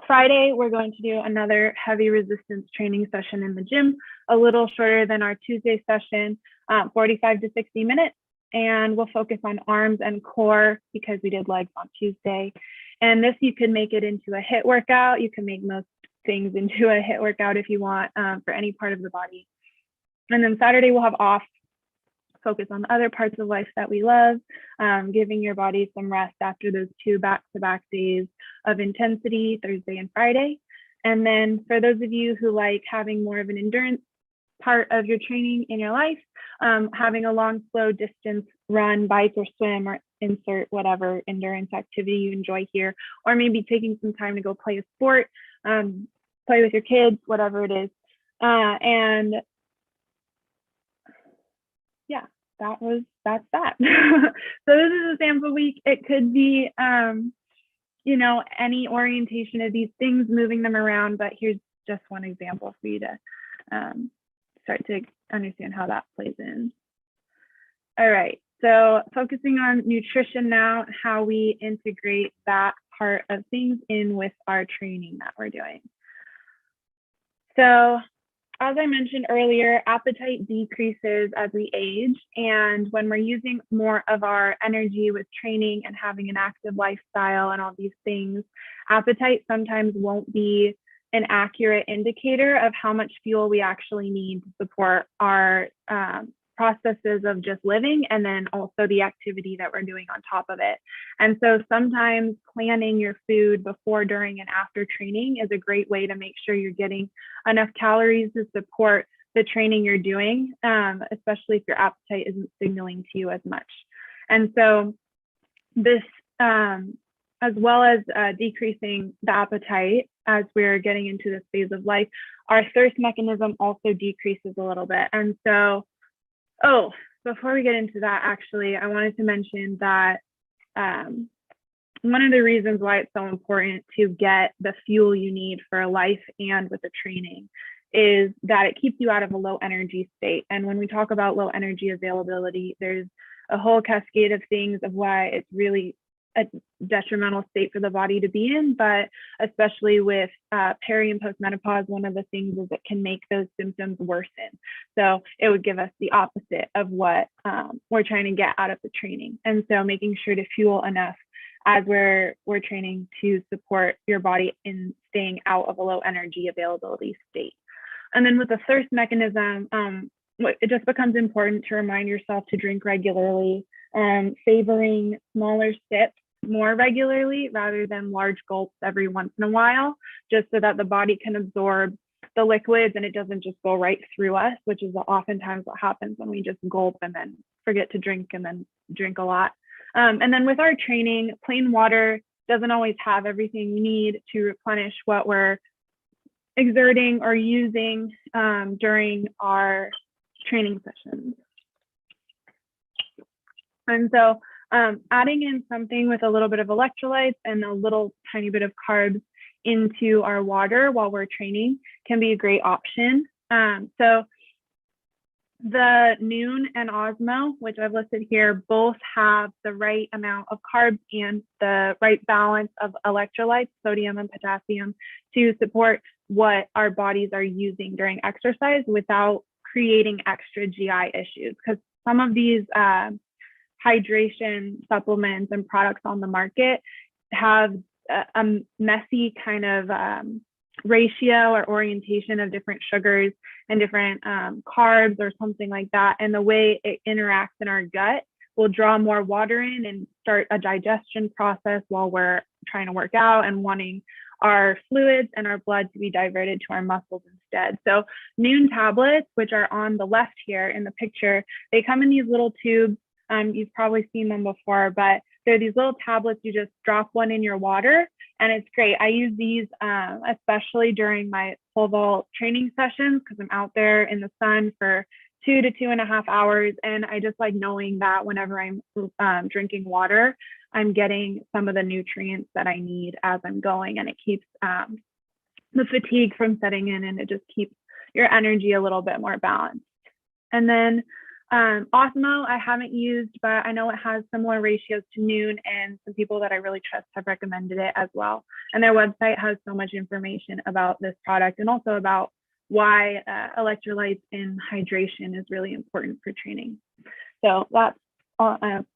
Friday, we're going to do another heavy resistance training session in the gym, a little shorter than our Tuesday session, 45 to 60 minutes. and we'll focus on arms and core because we did legs on Tuesday. And this, you can make it into a HIIT workout. You can make most things into a HIIT workout if you want, for any part of the body. And then Saturday we'll have off, focus on the other parts of life that we love, giving your body some rest after those 2 back-to-back days of intensity, Thursday and Friday. And then for those of you who like having more of an endurance part of your training in your life, having a long, slow distance run, bike, or swim, or insert whatever endurance activity you enjoy here, or maybe taking some time to go play a sport, play with your kids, whatever it is. And yeah, that's that. So this is a sample week. It could be, you know, any orientation of these things, moving them around, but here's just one example for you to start to understand how that plays in. All right, so focusing on nutrition now, how we integrate that part of things in with our training that we're doing. So as I mentioned earlier, appetite decreases as we age. And when we're using more of our energy with training and having an active lifestyle and all these things, appetite sometimes won't be an accurate indicator of how much fuel we actually need to support our processes of just living, and then also the activity that we're doing on top of it. And so sometimes planning your food before, during, and after training is a great way to make sure you're getting enough calories to support the training you're doing, especially if your appetite isn't signaling to you as much. And so this, as well as decreasing the appetite as we're getting into this phase of life, our thirst mechanism also decreases a little bit. And so, oh, before we get into that, actually, I wanted to mention that one of the reasons why it's so important to get the fuel you need for life and with the training is that it keeps you out of a low energy state. And when we talk about low energy availability, there's a whole cascade of things of why it's really a detrimental state for the body to be in, but especially with peri and postmenopause, one of the things is it can make those symptoms worsen. So it would give us the opposite of what we're trying to get out of the training. And so making sure to fuel enough as we're training to support your body in staying out of a low energy availability state. And then with the thirst mechanism, it just becomes important to remind yourself to drink regularly, favoring smaller sips more regularly rather than large gulps every once in a while, just so that the body can absorb the liquids and it doesn't just go right through us, which is oftentimes what happens when we just gulp and then forget to drink and then drink a lot. And then with our training, plain water doesn't always have everything you need to replenish what we're exerting or using during our training sessions. And so adding in something with a little bit of electrolytes and a little tiny bit of carbs into our water while we're training can be a great option. So the Noon and Osmo, which I've listed here, both have the right amount of carbs and the right balance of electrolytes, sodium and potassium, to support what our bodies are using during exercise without creating extra GI issues. Because some of these hydration supplements and products on the market have a messy kind of ratio or orientation of different sugars and different carbs or something like that. And the way it interacts in our gut will draw more water in and start a digestion process while we're trying to work out and wanting our fluids and our blood to be diverted to our muscles instead. So Noon tablets, which are on the left here in the picture, they come in these little tubes. You've probably seen them before, but they're these little tablets. You just drop one in your water and it's great. I use these especially during my pole vault training sessions because I'm out there in the sun for 2 to 2.5 hours. And I just like knowing that whenever I'm drinking water, I'm getting some of the nutrients that I need as I'm going, and it keeps the fatigue from setting in, and it just keeps your energy a little bit more balanced. And then Osmo, I haven't used, but I know it has similar ratios to Noon, and some people that I really trust have recommended it as well. And their website has so much information about this product and also about why electrolytes and hydration is really important for training. So that's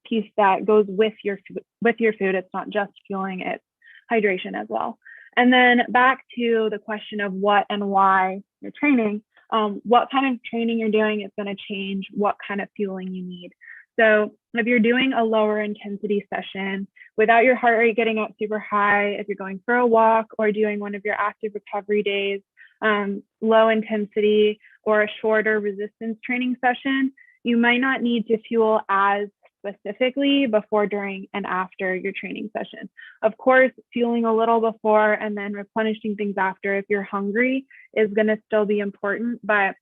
piece that goes with your food. It's not just fueling, it's hydration as well. And then back to the question of what and why you're training. What kind of training you're doing is going to change what kind of fueling you need. So if you're doing a lower intensity session without your heart rate getting up super high, if you're going for a walk or doing one of your active recovery days, low intensity or a shorter resistance training session, you might not need to fuel as specifically before, during, and after your training session. Of course, fueling a little before and then replenishing things after if you're hungry is going to still be important, but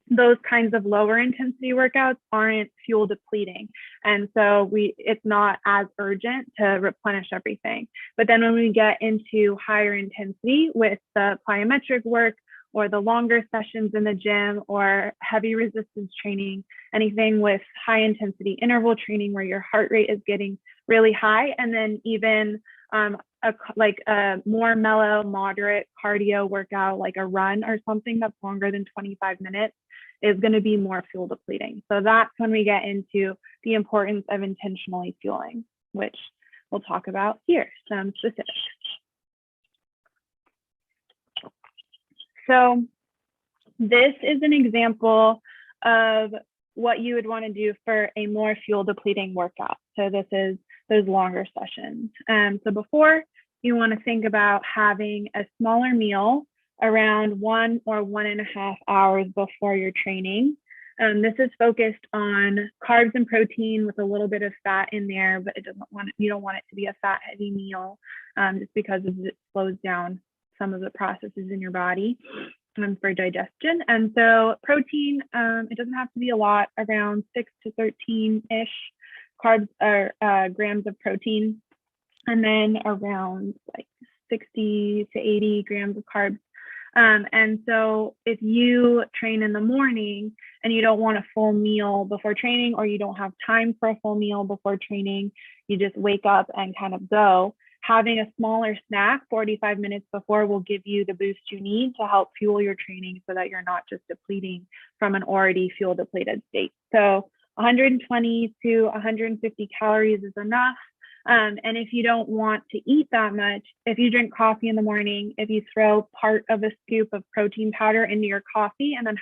those kinds of lower intensity workouts aren't fuel depleting. And so it's not as urgent to replenish everything. But then when we get into higher intensity with the plyometric work or the longer sessions in the gym or heavy resistance training, anything with high intensity interval training where your heart rate is getting really high, and then even a more mellow, moderate cardio workout, like a run or something that's longer than 25 minutes, is going to be more fuel depleting. So that's when we get into the importance of intentionally fueling, which we'll talk about here, some specifics. So this is an example of what you would want to do for a more fuel depleting workout. So this is those longer sessions. So before, you want to think about having a smaller meal around 1 or 1.5 hours before your training. This is focused on carbs and protein with a little bit of fat in there, but you don't want it to be a fat heavy meal just because it slows down some of the processes in your body for digestion. And so protein, it doesn't have to be a lot, around 6 to 13-ish carbs or grams of protein, and then around like 60 to 80 grams of carbs. And so if you train in the morning and you don't want a full meal before training, or you don't have time for a full meal before training, you just wake up and kind of go, having a smaller snack 45 minutes before will give you the boost you need to help fuel your training so that you're not just depleting from an already fuel depleted state. So 120 to 150 calories is enough. And if you don't want to eat that much, if you drink coffee in the morning, if you throw part of a scoop of protein powder into your coffee and then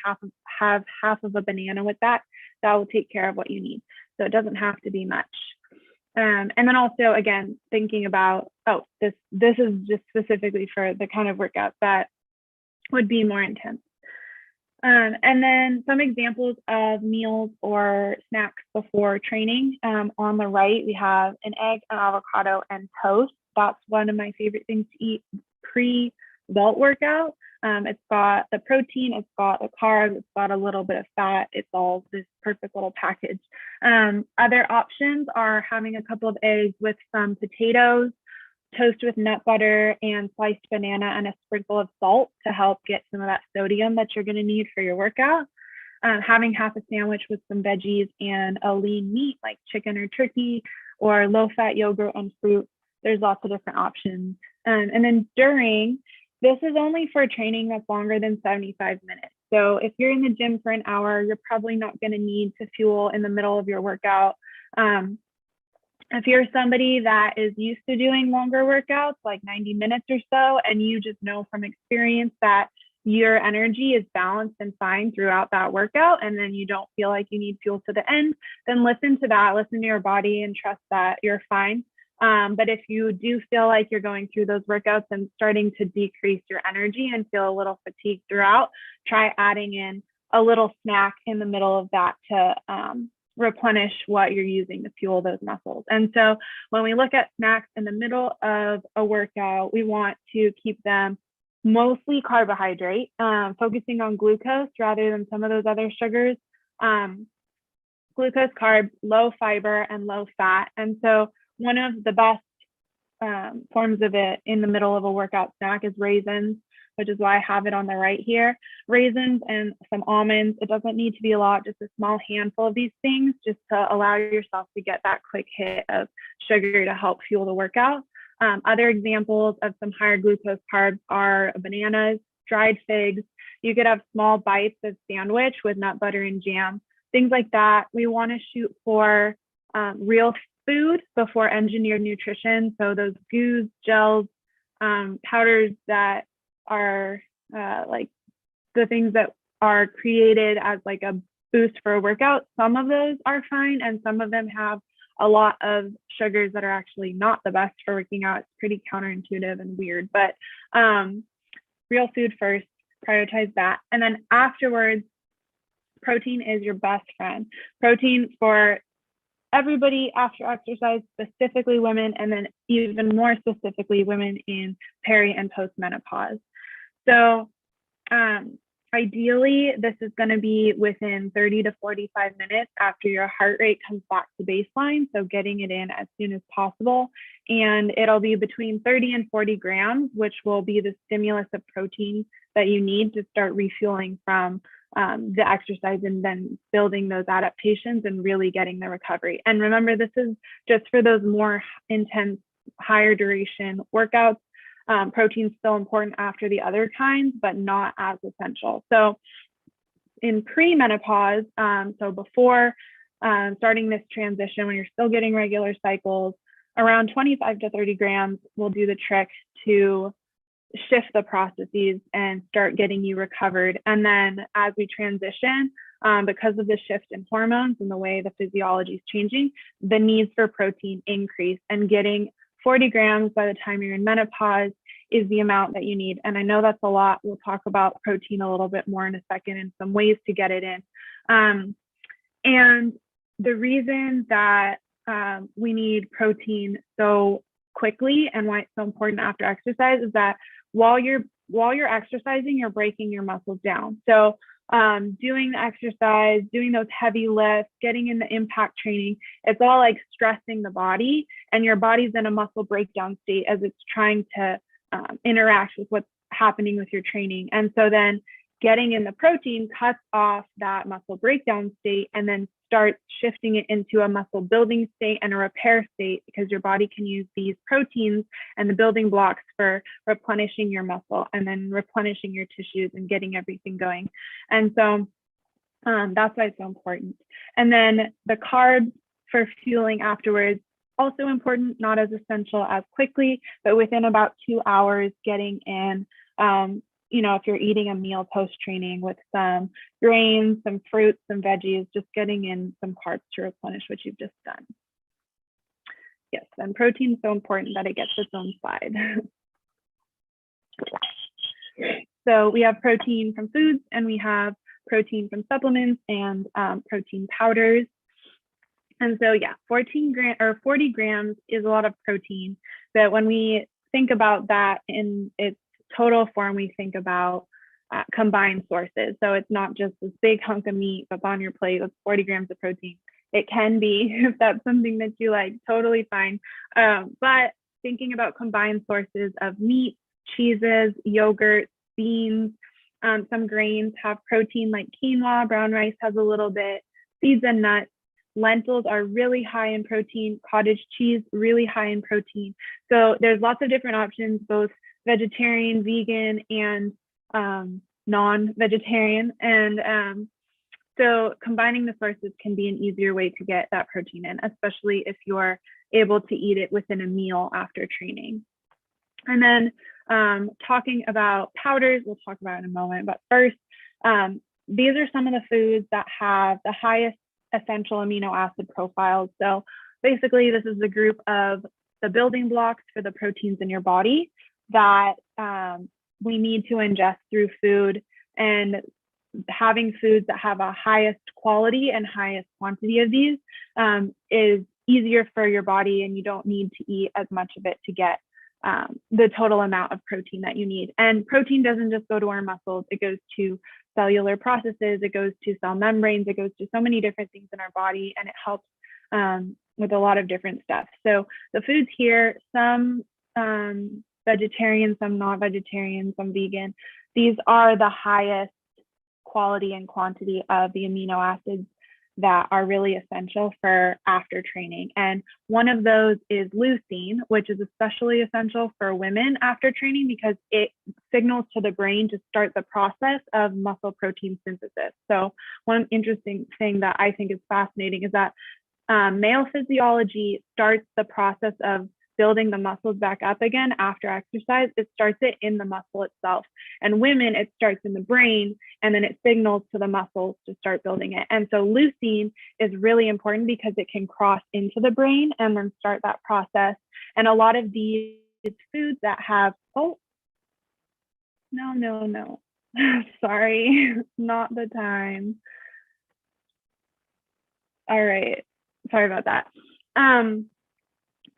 have half of a banana with that, that will take care of what you need. So it doesn't have to be much. And then also, again, thinking about, this is just specifically for the kind of workout that would be more intense. And then some examples of meals or snacks before training. On the right, we have an egg, an avocado, and toast. That's one of my favorite things to eat pre-vault workout. It's got the protein, it's got the carbs, it's got a little bit of fat. It's all this perfect little package. Other options are having a couple of eggs with some potatoes, toast with nut butter and sliced banana, and a sprinkle of salt to help get some of that sodium that you're going to need for your workout. Having half a sandwich with some veggies and a lean meat like chicken or turkey, or low-fat yogurt and fruit. There's lots of different options. And then during, this is only for training that's longer than 75 minutes. So if you're in the gym for an hour, you're probably not going to need to fuel in the middle of your workout. If you're somebody that is used to doing longer workouts, like 90 minutes or so, and you just know from experience that your energy is balanced and fine throughout that workout, and then you don't feel like you need fuel to the end, then listen to that, listen to your body and trust that you're fine. But if you do feel like you're going through those workouts and starting to decrease your energy and feel a little fatigued throughout, try adding in a little snack in the middle of that to replenish what you're using to fuel those muscles. And so when we look at snacks in the middle of a workout, we want to keep them mostly carbohydrate, focusing on glucose rather than some of those other sugars. Glucose, carbs, low fiber, and low fat. And so one of the best forms of it in the middle of a workout snack is raisins, which is why I have it on the right here. Raisins and some almonds. It doesn't need to be a lot, just a small handful of these things, just to allow yourself to get that quick hit of sugar to help fuel the workout. Other examples of some higher glucose carbs are bananas, dried figs. You could have small bites of sandwich with nut butter and jam, things like that. We want to shoot for real food before engineered nutrition. So those goos, gels, powders that are like the things that are created as like a boost for a workout. Some of those are fine, and some of them have a lot of sugars that are actually not the best for working out. It's pretty counterintuitive and weird, but real food first, prioritize that. And then afterwards, protein is your best friend. Protein for everybody after exercise, specifically women, and then even more specifically women in peri and post-menopause. So ideally, this is going to be within 30 to 45 minutes after your heart rate comes back to baseline. So getting it in as soon as possible. And it'll be between 30 and 40 grams, which will be the stimulus of protein that you need to start refueling from the exercise and then building those adaptations and really getting the recovery. And remember, this is just for those more intense, higher duration workouts. Protein is still important after the other kinds, but not as essential. So in pre-menopause, so before starting this transition, when you're still getting regular cycles, around 25 to 30 grams will do the trick to shift the processes and start getting you recovered. And then as we transition, because of the shift in hormones and the way the physiology is changing, the needs for protein increase, and getting 40 grams by the time you're in menopause is the amount that you need. And I know that's a lot. We'll talk about protein a little bit more in a second and some ways to get it in. And the reason that we need protein so quickly and why it's so important after exercise is that while you're exercising, you're breaking your muscles down. So doing the exercise, doing those heavy lifts, getting in the impact training, it's all like stressing the body, and your body's in a muscle breakdown state as it's trying to interact with what's happening with your training. And so then getting in the protein cuts off that muscle breakdown state and then starts shifting it into a muscle building state and a repair state, because your body can use these proteins and the building blocks for replenishing your muscle and then replenishing your tissues and getting everything going. And so that's why it's so important. And then the carbs for fueling afterwards, also important, not as essential as quickly, but within about 2 hours, getting in, if you're eating a meal post-training with some grains, some fruits, some veggies, just getting in some carbs to replenish what you've just done. Yes, and protein is so important that it gets its own slide. So we have protein from foods, and we have protein from supplements and protein powders. And so, yeah, 40 grams is a lot of protein. But when we think about that in its total form, we think about combined sources. So it's not just this big hunk of meat that's on your plate with 40 grams of protein. It can be, if that's something that you like, totally fine. But thinking about combined sources of meat, cheeses, yogurt, beans, some grains have protein like quinoa, brown rice has a little bit, seeds and nuts. Lentils are really high in protein, cottage cheese, really high in protein. So there's lots of different options, both vegetarian, vegan, and non-vegetarian. And so combining the sources can be an easier way to get that protein in, especially if you're able to eat it within a meal after training. And then talking about powders, we'll talk about in a moment. But first, these are some of the foods that have the highest essential amino acid profiles. So basically, this is the group of the building blocks for the proteins in your body that we need to ingest through food. And having foods that have a highest quality and highest quantity of these is easier for your body, and you don't need to eat as much of it to get the total amount of protein that you need. And protein doesn't just go to our muscles, it goes to cellular processes, it goes to cell membranes, it goes to so many different things in our body, and it helps with a lot of different stuff. So the foods here, some vegetarian, some not vegetarian, some vegan, these are the highest quality and quantity of the amino acids that are really essential for after training. And one of those is leucine, which is especially essential for women after training because it signals to the brain to start the process of muscle protein synthesis. So one interesting thing that I think is fascinating is that Male physiology starts the process of building the muscles back up again after exercise. It starts it in the muscle itself. And women, it starts in the brain, and then it signals to the muscles to start building it. And so leucine is really important because it can cross into the brain and then start that process. And a lot of these foods that have, oh, no, sorry, not the time. All right, sorry about that.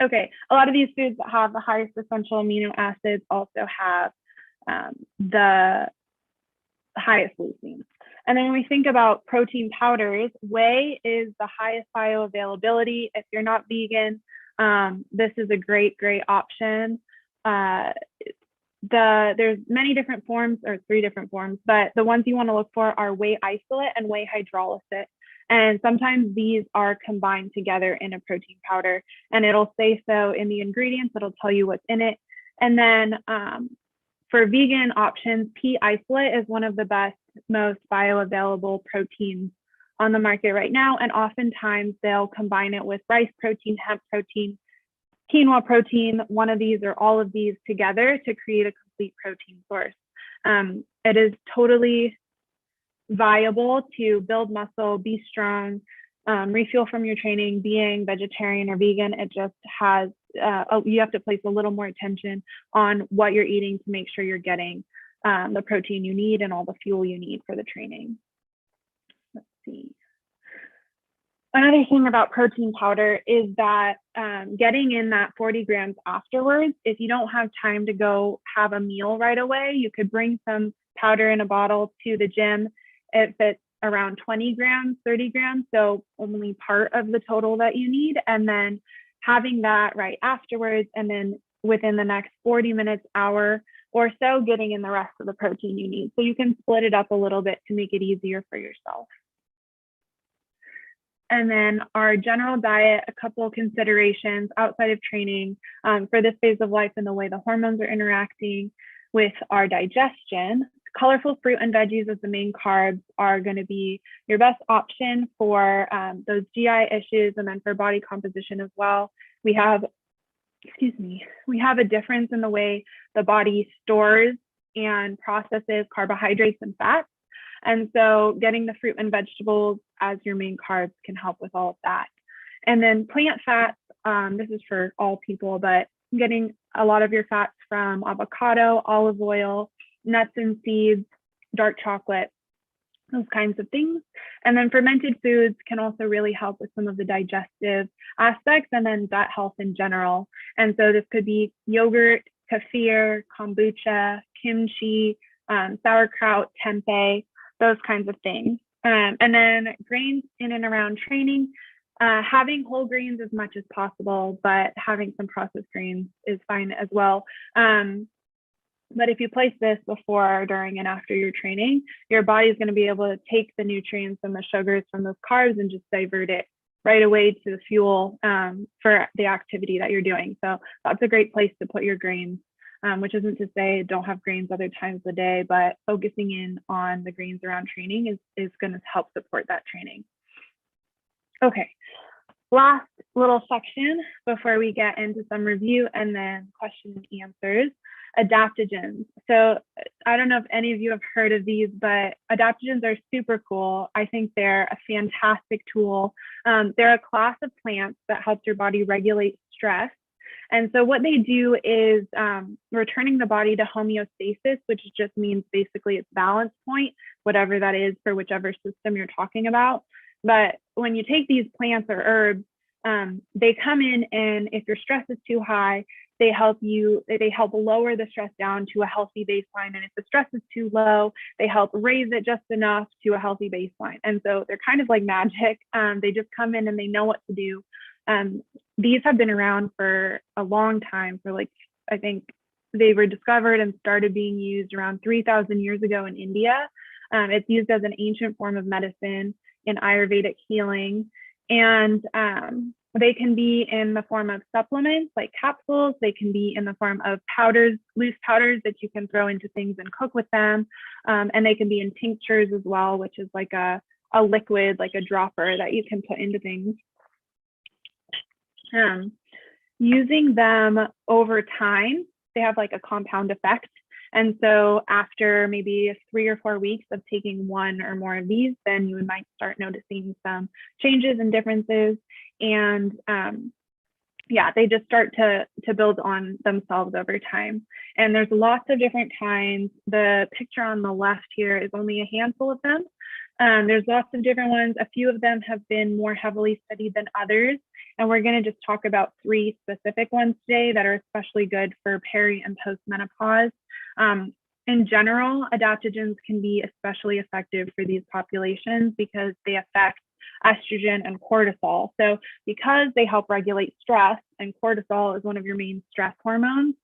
Okay, a lot of these foods that have the highest essential amino acids also have the highest leucine. And then when we think about protein powders, whey is the highest bioavailability. If you're not vegan, this is a great option. There's many different forms, or 3 different forms, but the ones you want to look for are whey isolate and whey hydrolysis. And sometimes these are combined together in a protein powder, and it'll say so in the ingredients. It'll tell you what's in it. And then for vegan options, pea isolate is one of the best, most bioavailable proteins on the market right now. And oftentimes they'll combine it with rice protein, hemp protein, quinoa protein, one of these or all of these together to create a complete protein source. It is totally viable to build muscle, be strong, refuel from your training. Being vegetarian or vegan, it just has, you have to place a little more attention on what you're eating to make sure you're getting the protein you need and all the fuel you need for the training. Let's see. Another thing about protein powder is that getting in that 40 grams afterwards, if you don't have time to go have a meal right away, you could bring some powder in a bottle to the gym. It fits around 20 grams, 30 grams, so only part of the total that you need. And then having that right afterwards, and then within the next 40 minutes, hour or so, getting in the rest of the protein you need. So you can split it up a little bit to make it easier for yourself. And then our general diet, a couple of considerations outside of training for this phase of life and the way the hormones are interacting with our digestion. Colorful fruit and veggies as the main carbs are going to be your best option for those GI issues, and then for body composition as well. We have a difference in the way the body stores and processes carbohydrates and fats. And so getting the fruit and vegetables as your main carbs can help with all of that. And then plant fats, this is for all people, but getting a lot of your fats from avocado, olive oil, nuts and seeds, dark chocolate, those kinds of things. And then fermented foods can also really help with some of the digestive aspects and then gut health in general. And so this could be yogurt, kefir, kombucha, kimchi, sauerkraut, tempeh, those kinds of things. And then grains in and around training, having whole grains as much as possible, but having some processed grains is fine as well. But if you place this before, during, and after your training, your body is going to be able to take the nutrients and the sugars from those carbs and just divert it right away to the fuel for the activity that you're doing. So that's a great place to put your grains, which isn't to say don't have grains other times of the day, but focusing in on the grains around training is going to help support that training. Okay, last little section before we get into some review and then question and answers. Adaptogens. So I don't know if any of you have heard of these, but adaptogens are super cool. I think they're a fantastic tool. They're a class of plants that helps your body regulate stress. And so what they do is returning the body to homeostasis, which just means basically its balance point, whatever that is for whichever system you're talking about. But when you take these plants or herbs, they come in, and if your stress is too high, they help lower the stress down to a healthy baseline. And if the stress is too low, they help raise it just enough to a healthy baseline. And so they're kind of like magic. They just come in and they know what to do. These have been around for a long time, for I think they were discovered and started being used around 3,000 years ago in India. It's used as an ancient form of medicine in Ayurvedic healing. And they can be in the form of supplements like capsules. They can be in the form of powders, loose powders that you can throw into things and cook with them. And they can be in tinctures as well, which is like a liquid, like a dropper that you can put into things. Using them over time, they have like a compound effect. And so after maybe 3 or 4 weeks of taking one or more of these, then you might start noticing some changes and differences. And yeah, they just start to build on themselves over time. And there's lots of different kinds. The picture on the left here is only a handful of them. There's lots of different ones. A few of them have been more heavily studied than others. And we're going to just talk about 3 specific ones today that are especially good for peri and postmenopause. In general, adaptogens can be especially effective for these populations because they affect estrogen and cortisol. So because they help regulate stress, and cortisol is one of your main stress hormones,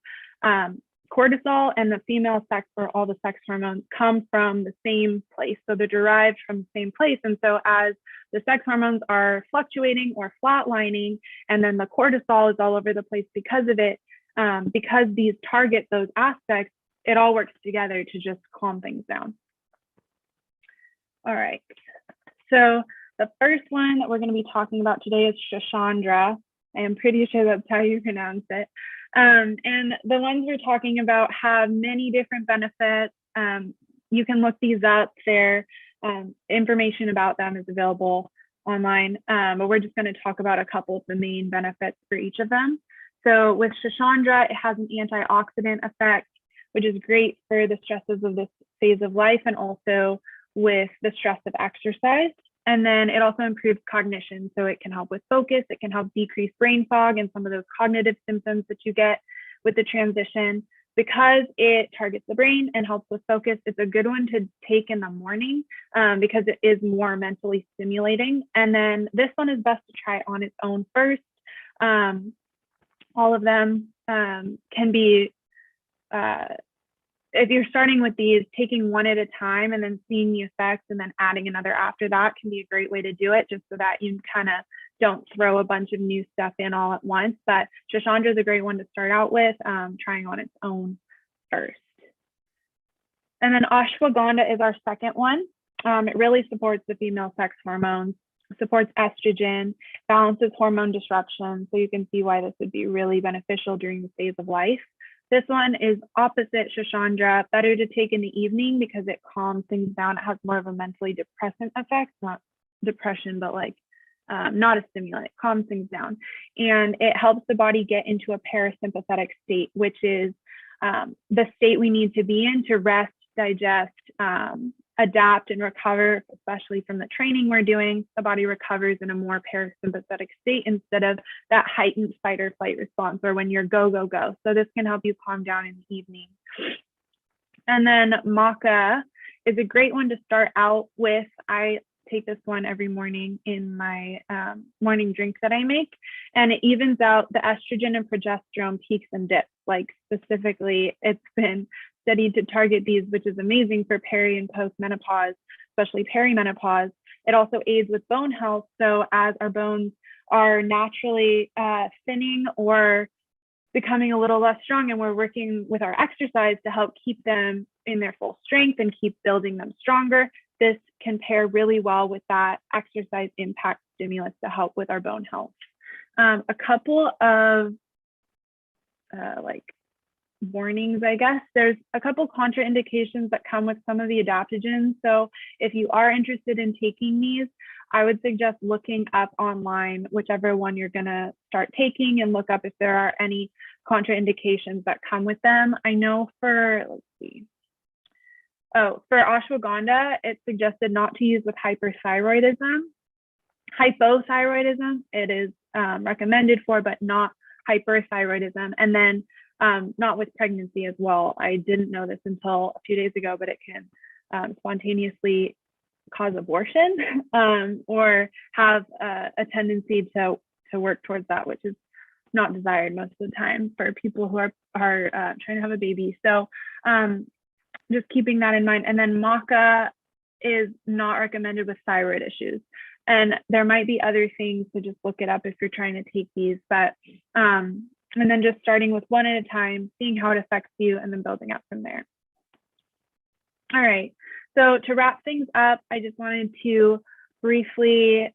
cortisol and the female sex, or all the sex hormones, come from the same place. So they're derived from the same place. And so as the sex hormones are fluctuating or flatlining, and then the cortisol is all over the place because of it, because these target those aspects, it all works together to just calm things down. All right. So the first one that we're going to be talking about today is Shashandra. I am pretty sure that's how you pronounce it. And the ones we're talking about have many different benefits. You can look these up. Their information about them is available online, but we're just going to talk about a couple of the main benefits for each of them. So with Shashandra, it has an antioxidant effect, which is great for the stresses of this phase of life and also with the stress of exercise. And then it also improves cognition. So it can help with focus. It can help decrease brain fog and some of those cognitive symptoms that you get with the transition. Because it targets the brain and helps with focus, it's a good one to take in the morning because it is more mentally stimulating. And then this one is best to try on its own first. All of them can be, if you're starting with these, taking one at a time and then seeing the effects and then adding another after that can be a great way to do it, just so that you kind of don't throw a bunch of new stuff in all at once. But Shashandra is a great one to start out with, trying on its own first. And then ashwagandha is our second one. It really supports the female sex hormones, supports estrogen, balances hormone disruption. So you can see why this would be really beneficial during the phase of life. This one is opposite Shashandra, better to take in the evening because it calms things down. It has more of a mentally depressant effect, not depression, but like not a stimulant. It calms things down. And it helps the body get into a parasympathetic state, which is the state we need to be in to rest, digest, adapt, and recover, especially from the training we're doing. The body recovers in a more parasympathetic state instead of that heightened fight or flight response, or when you're go, go, go. So this can help you calm down in the evening. And then maca is a great one to start out with. I take this one every morning in my morning drink that I make, and it evens out the estrogen and progesterone peaks and dips. Like specifically, it's been studied to target these, which is amazing for peri and postmenopause, especially perimenopause. It also aids with bone health. So as our bones are naturally thinning or becoming a little less strong, and we're working with our exercise to help keep them in their full strength and keep building them stronger, this can pair really well with that exercise impact stimulus to help with our bone health. A couple of like warnings, I guess. There's a couple contraindications that come with some of the adaptogens. So if you are interested in taking these, I would suggest looking up online whichever one you're going to start taking, and look up if there are any contraindications that come with them. I know for, let's see. Oh, for ashwagandha, it's suggested not to use with hyperthyroidism. Hypothyroidism, it is recommended for, but not hyperthyroidism. And then not with pregnancy as well. I didn't know this until a few days ago, but it can spontaneously cause abortion or have a tendency to work towards that, which is not desired most of the time for people who are trying to have a baby. So just keeping that in mind. And then maca is not recommended with thyroid issues. And there might be other things, so just look it up if you're trying to take these. But and then just starting with one at a time, seeing how it affects you, and then building up from there. All right, so to wrap things up, I just wanted to briefly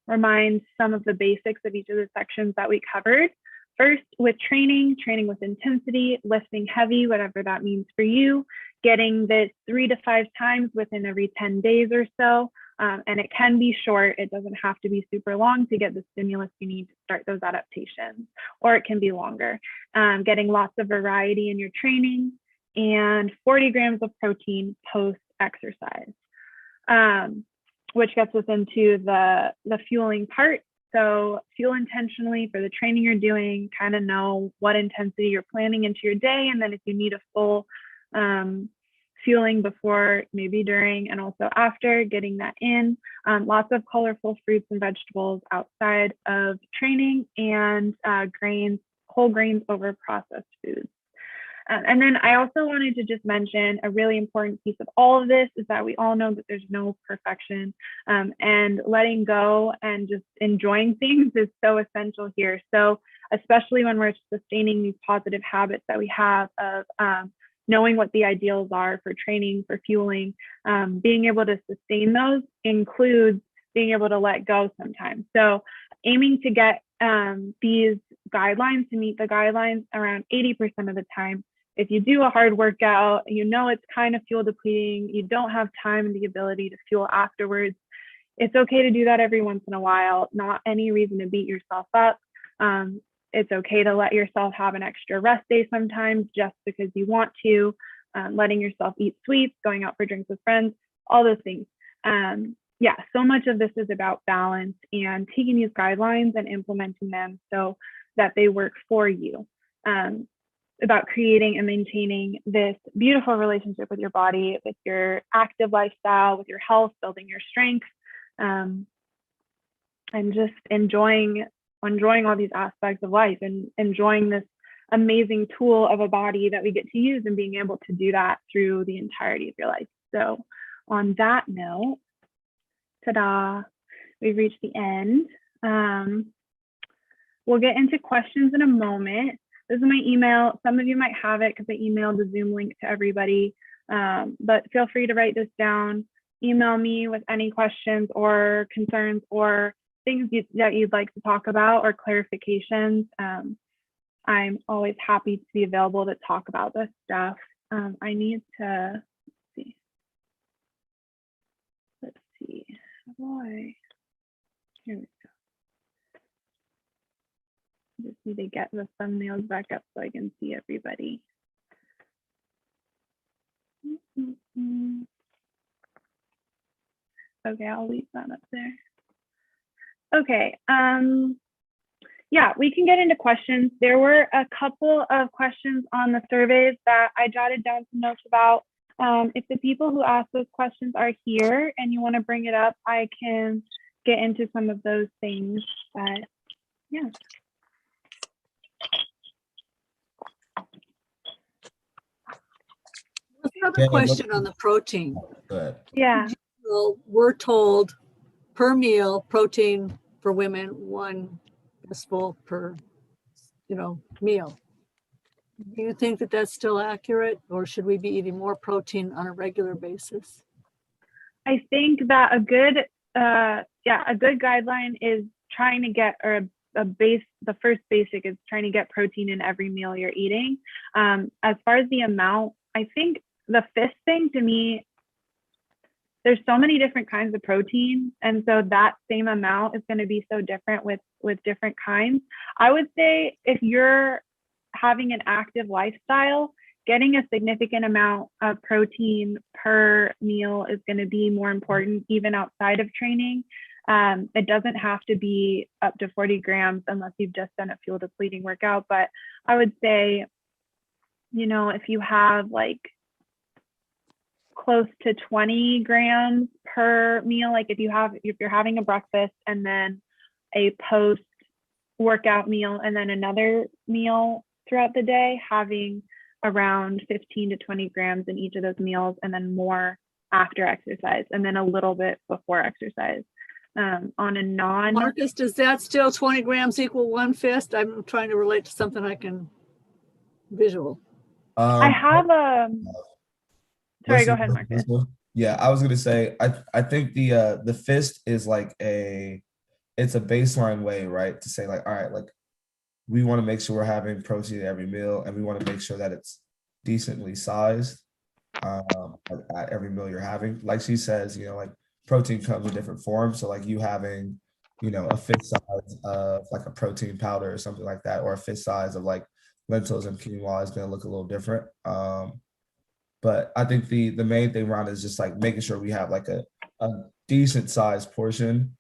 remind some of the basics of each of the sections that we covered. First, with training with intensity, lifting heavy, whatever that means for you, getting this 3 to 5 times within every 10 days or so. And it can be short. It doesn't have to be super long to get the stimulus you need to start those adaptations, or it can be longer. Getting lots of variety in your training, and 40 grams of protein post-exercise, which gets us into the fueling part. So fuel intentionally for the training you're doing, kind of know what intensity you're planning into your day. And then if you need a full fueling before, maybe during, and also after, getting that in. Lots of colorful fruits and vegetables outside of training, and grains, whole grains over processed foods. And then I also wanted to just mention a really important piece of all of this is that we all know that there's no perfection, and letting go and just enjoying things is so essential here. So especially when we're sustaining these positive habits that we have of knowing what the ideals are for training, for fueling, being able to sustain those includes being able to let go sometimes. So aiming to get these guidelines, to meet the guidelines around 80% of the time. If you do a hard workout, you know it's kind of fuel depleting, you don't have time and the ability to fuel afterwards, it's okay to do that every once in a while. Not any reason to beat yourself up. It's okay to let yourself have an extra rest day sometimes just because you want to, letting yourself eat sweets, going out for drinks with friends, all those things. Yeah, so much of this is about balance and taking these guidelines and implementing them so that they work for you. About creating and maintaining this beautiful relationship with your body, with your active lifestyle, with your health, building your strength, and just enjoying all these aspects of life, and enjoying this amazing tool of a body that we get to use, and being able to do that through the entirety of your life. So on that note, ta-da, we've reached the end. We'll get into questions in a moment. This is my email. Some of you might have it because I emailed the Zoom link to everybody, but feel free to write this down. Email me with any questions or concerns or things that you'd like to talk about, or clarifications. I'm always happy to be available to talk about this stuff. I need to, let's see. Boy, here we go. Just need to get the thumbnails back up so I can see everybody. Okay, I'll leave that up there. Okay, yeah, we can get into questions. There were a couple of questions on the surveys that I jotted down some notes about. If the people who asked those questions are here and you want to bring it up, I can get into some of those things, but yeah. Another question on the protein. Good. Yeah. So we're told per meal, protein for women, 1 spoonful per, meal. Do you think that that's still accurate, or should we be eating more protein on a regular basis? I think that a good guideline is trying to get, or the first basic is trying to get protein in every meal you're eating. As far as the amount, I think the fifth thing to me, there's so many different kinds of protein, and so that same amount is going to be so different with different kinds. I would say if you're having an active lifestyle, getting a significant amount of protein per meal is going to be more important, even outside of training. It doesn't have to be up to 40 grams unless you've just done a fuel depleting workout. But I would say, if you have like close to 20 grams per meal, like if you're having a breakfast and then a post workout meal and then another meal throughout the day, having around 15 to 20 grams in each of those meals, and then more after exercise, and then a little bit before exercise. On a Marcus, does that still 20 grams equal 1 fist? I'm trying to relate to something I can visual. I have sorry, go ahead, Marcus. Yeah, I was gonna say I think the fist is like it's a baseline way, right? To say like, all right, like we want to make sure we're having protein at every meal, and we want to make sure that it's decently sized at every meal you're having. Like she says, like protein comes in different forms. So like you having, a fist size of like a protein powder or something like that, or a fist size of like lentils and quinoa is going to look a little different. But I think the main thing around is just like making sure we have like a decent sized portion,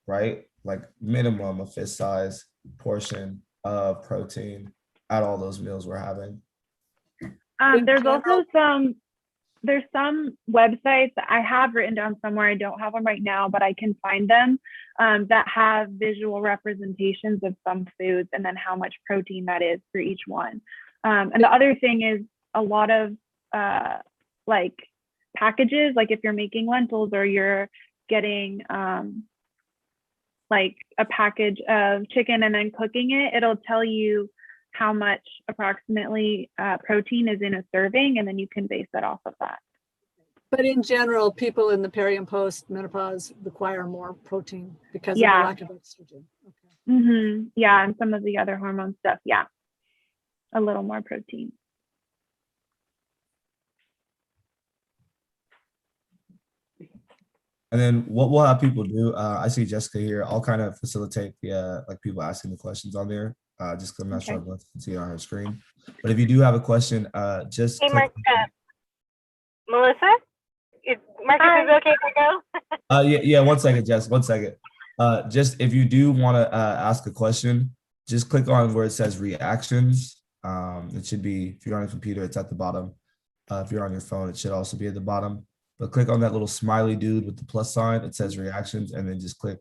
right? Like minimum a fist size portion of protein at all those meals we're having. There's also some websites that I have written down somewhere. I don't have them right now, but I can find them that have visual representations of some foods and then how much protein that is for each one. And the other thing is a lot of like packages, like if you're making lentils or you're getting like a package of chicken and then cooking it, it'll tell you how much approximately protein is in a serving, and then you can base that off of that. But in general, people in the peri and post menopause require more protein because of the lack of estrogen. Okay. Yeah, and some of the other hormone stuff, a little more protein. And then what we'll have people do, I see Jessica here. I'll kind of facilitate the like people asking the questions on there. Just because I'm not sure everyone can see it on her screen. But if you do have a question, just hey, Mark, Melissa, is Marcus is okay to go? Yeah. 1 second, Jess. 1 second. Just if you do want to ask a question, just click on where it says reactions. It should be, if you're on a computer, it's at the bottom. If you're on your phone, it should also be at the bottom. But click on that little smiley dude with the plus sign. It says reactions, and then just click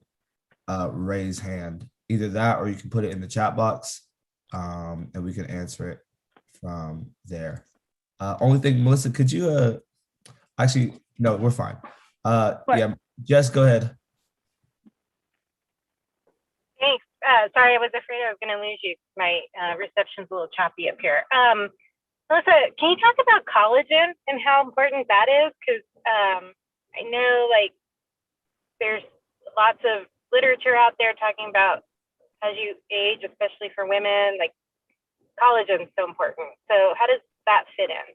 raise hand. Either that, or you can put it in the chat box, and we can answer it from there. Only thing, Melissa, could you actually, no, we're fine. Yeah, Jess, go ahead. Thanks. Sorry, I was afraid I was going to lose you. My reception's a little choppy up here. Melissa, can you talk about collagen and how important that is? Because I know like there's lots of literature out there talking about as you age, especially for women, like collagen is so important. So how does that fit in?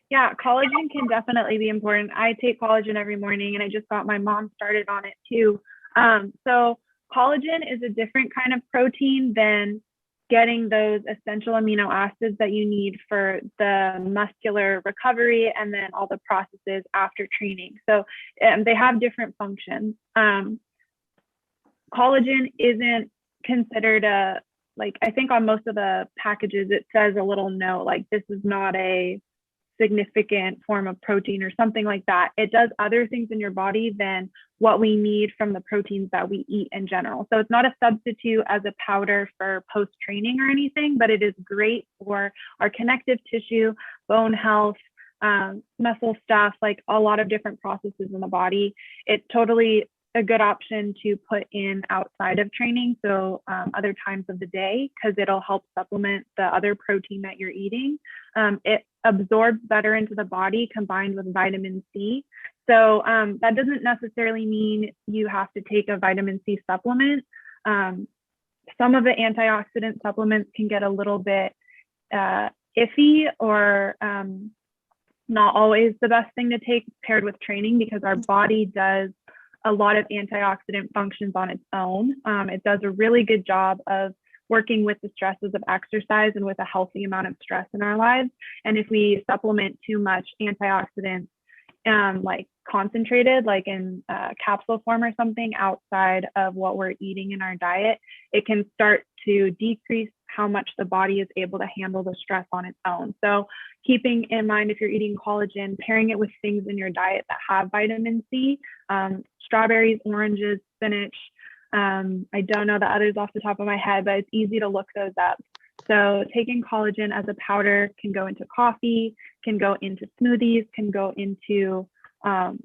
Yeah, collagen can definitely be important. I take collagen every morning, and I just got my mom started on it too. So collagen is a different kind of protein than getting those essential amino acids that you need for the muscular recovery and then all the processes after training. So they have different functions. Collagen isn't considered I think on most of the packages, it says a little note, like this is not a significant form of protein or something like that. It does other things in your body than what we need from the proteins that we eat in general. So it's not a substitute as a powder for post-training or anything, but it is great for our connective tissue, bone health, muscle stuff, like a lot of different processes in the body. It's totally a good option to put in outside of training, so other times of the day, because it'll help supplement the other protein that you're eating. It absorbs better into the body combined with vitamin C. So that doesn't necessarily mean you have to take a vitamin C supplement. Some of the antioxidant supplements can get a little bit iffy or not always the best thing to take paired with training, because our body does a lot of antioxidant functions on its own. It does a really good job of working with the stresses of exercise and with a healthy amount of stress in our lives. And if we supplement too much antioxidants, like concentrated, like in capsule form or something outside of what we're eating in our diet, it can start to decrease how much the body is able to handle the stress on its own. So keeping in mind, if you're eating collagen, pairing it with things in your diet that have vitamin C, strawberries, oranges, spinach. I don't know the others off the top of my head, but it's easy to look those up. So taking collagen as a powder can go into coffee, can go into smoothies, can go into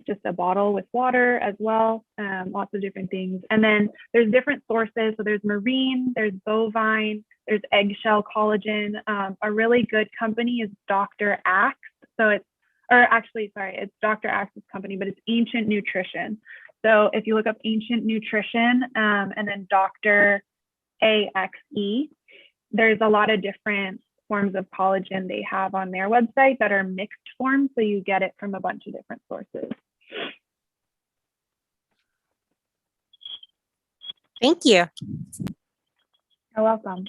just a bottle with water as well, lots of different things. And then there's different sources. So there's marine, there's bovine, there's eggshell collagen. A really good company is Dr. Axe. So it's or actually, sorry, it's Dr. Axe's company, but it's Ancient Nutrition. So if you look up Ancient Nutrition and then Dr. AXE, there's a lot of different forms of collagen they have on their website that are mixed forms. So you get it from a bunch of different sources. Thank you. You're welcome.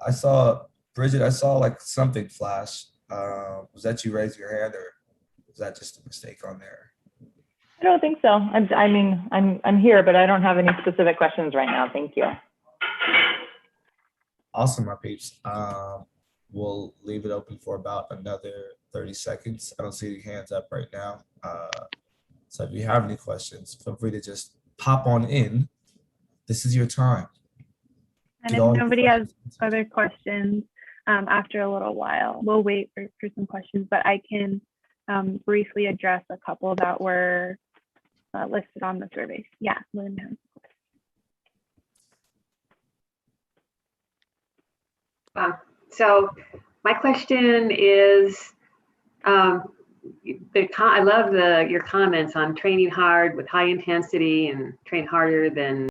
I saw, Bridget, I saw like something flash. Was that you raising your hand, or was that just a mistake on there? I don't think so. I'm here, but I don't have any specific questions right now. Thank you. Awesome, my peeps. We'll leave it open for about another 30 seconds. I don't see any hands up right now. So if you have any questions, feel free to just pop on in. This is your time. And if nobody has other questions, after a little while, we'll wait for some questions, but I can briefly address a couple that were listed on the survey. Yeah, Lynn has. So my question is, I love your comments on training hard with high intensity and train harder than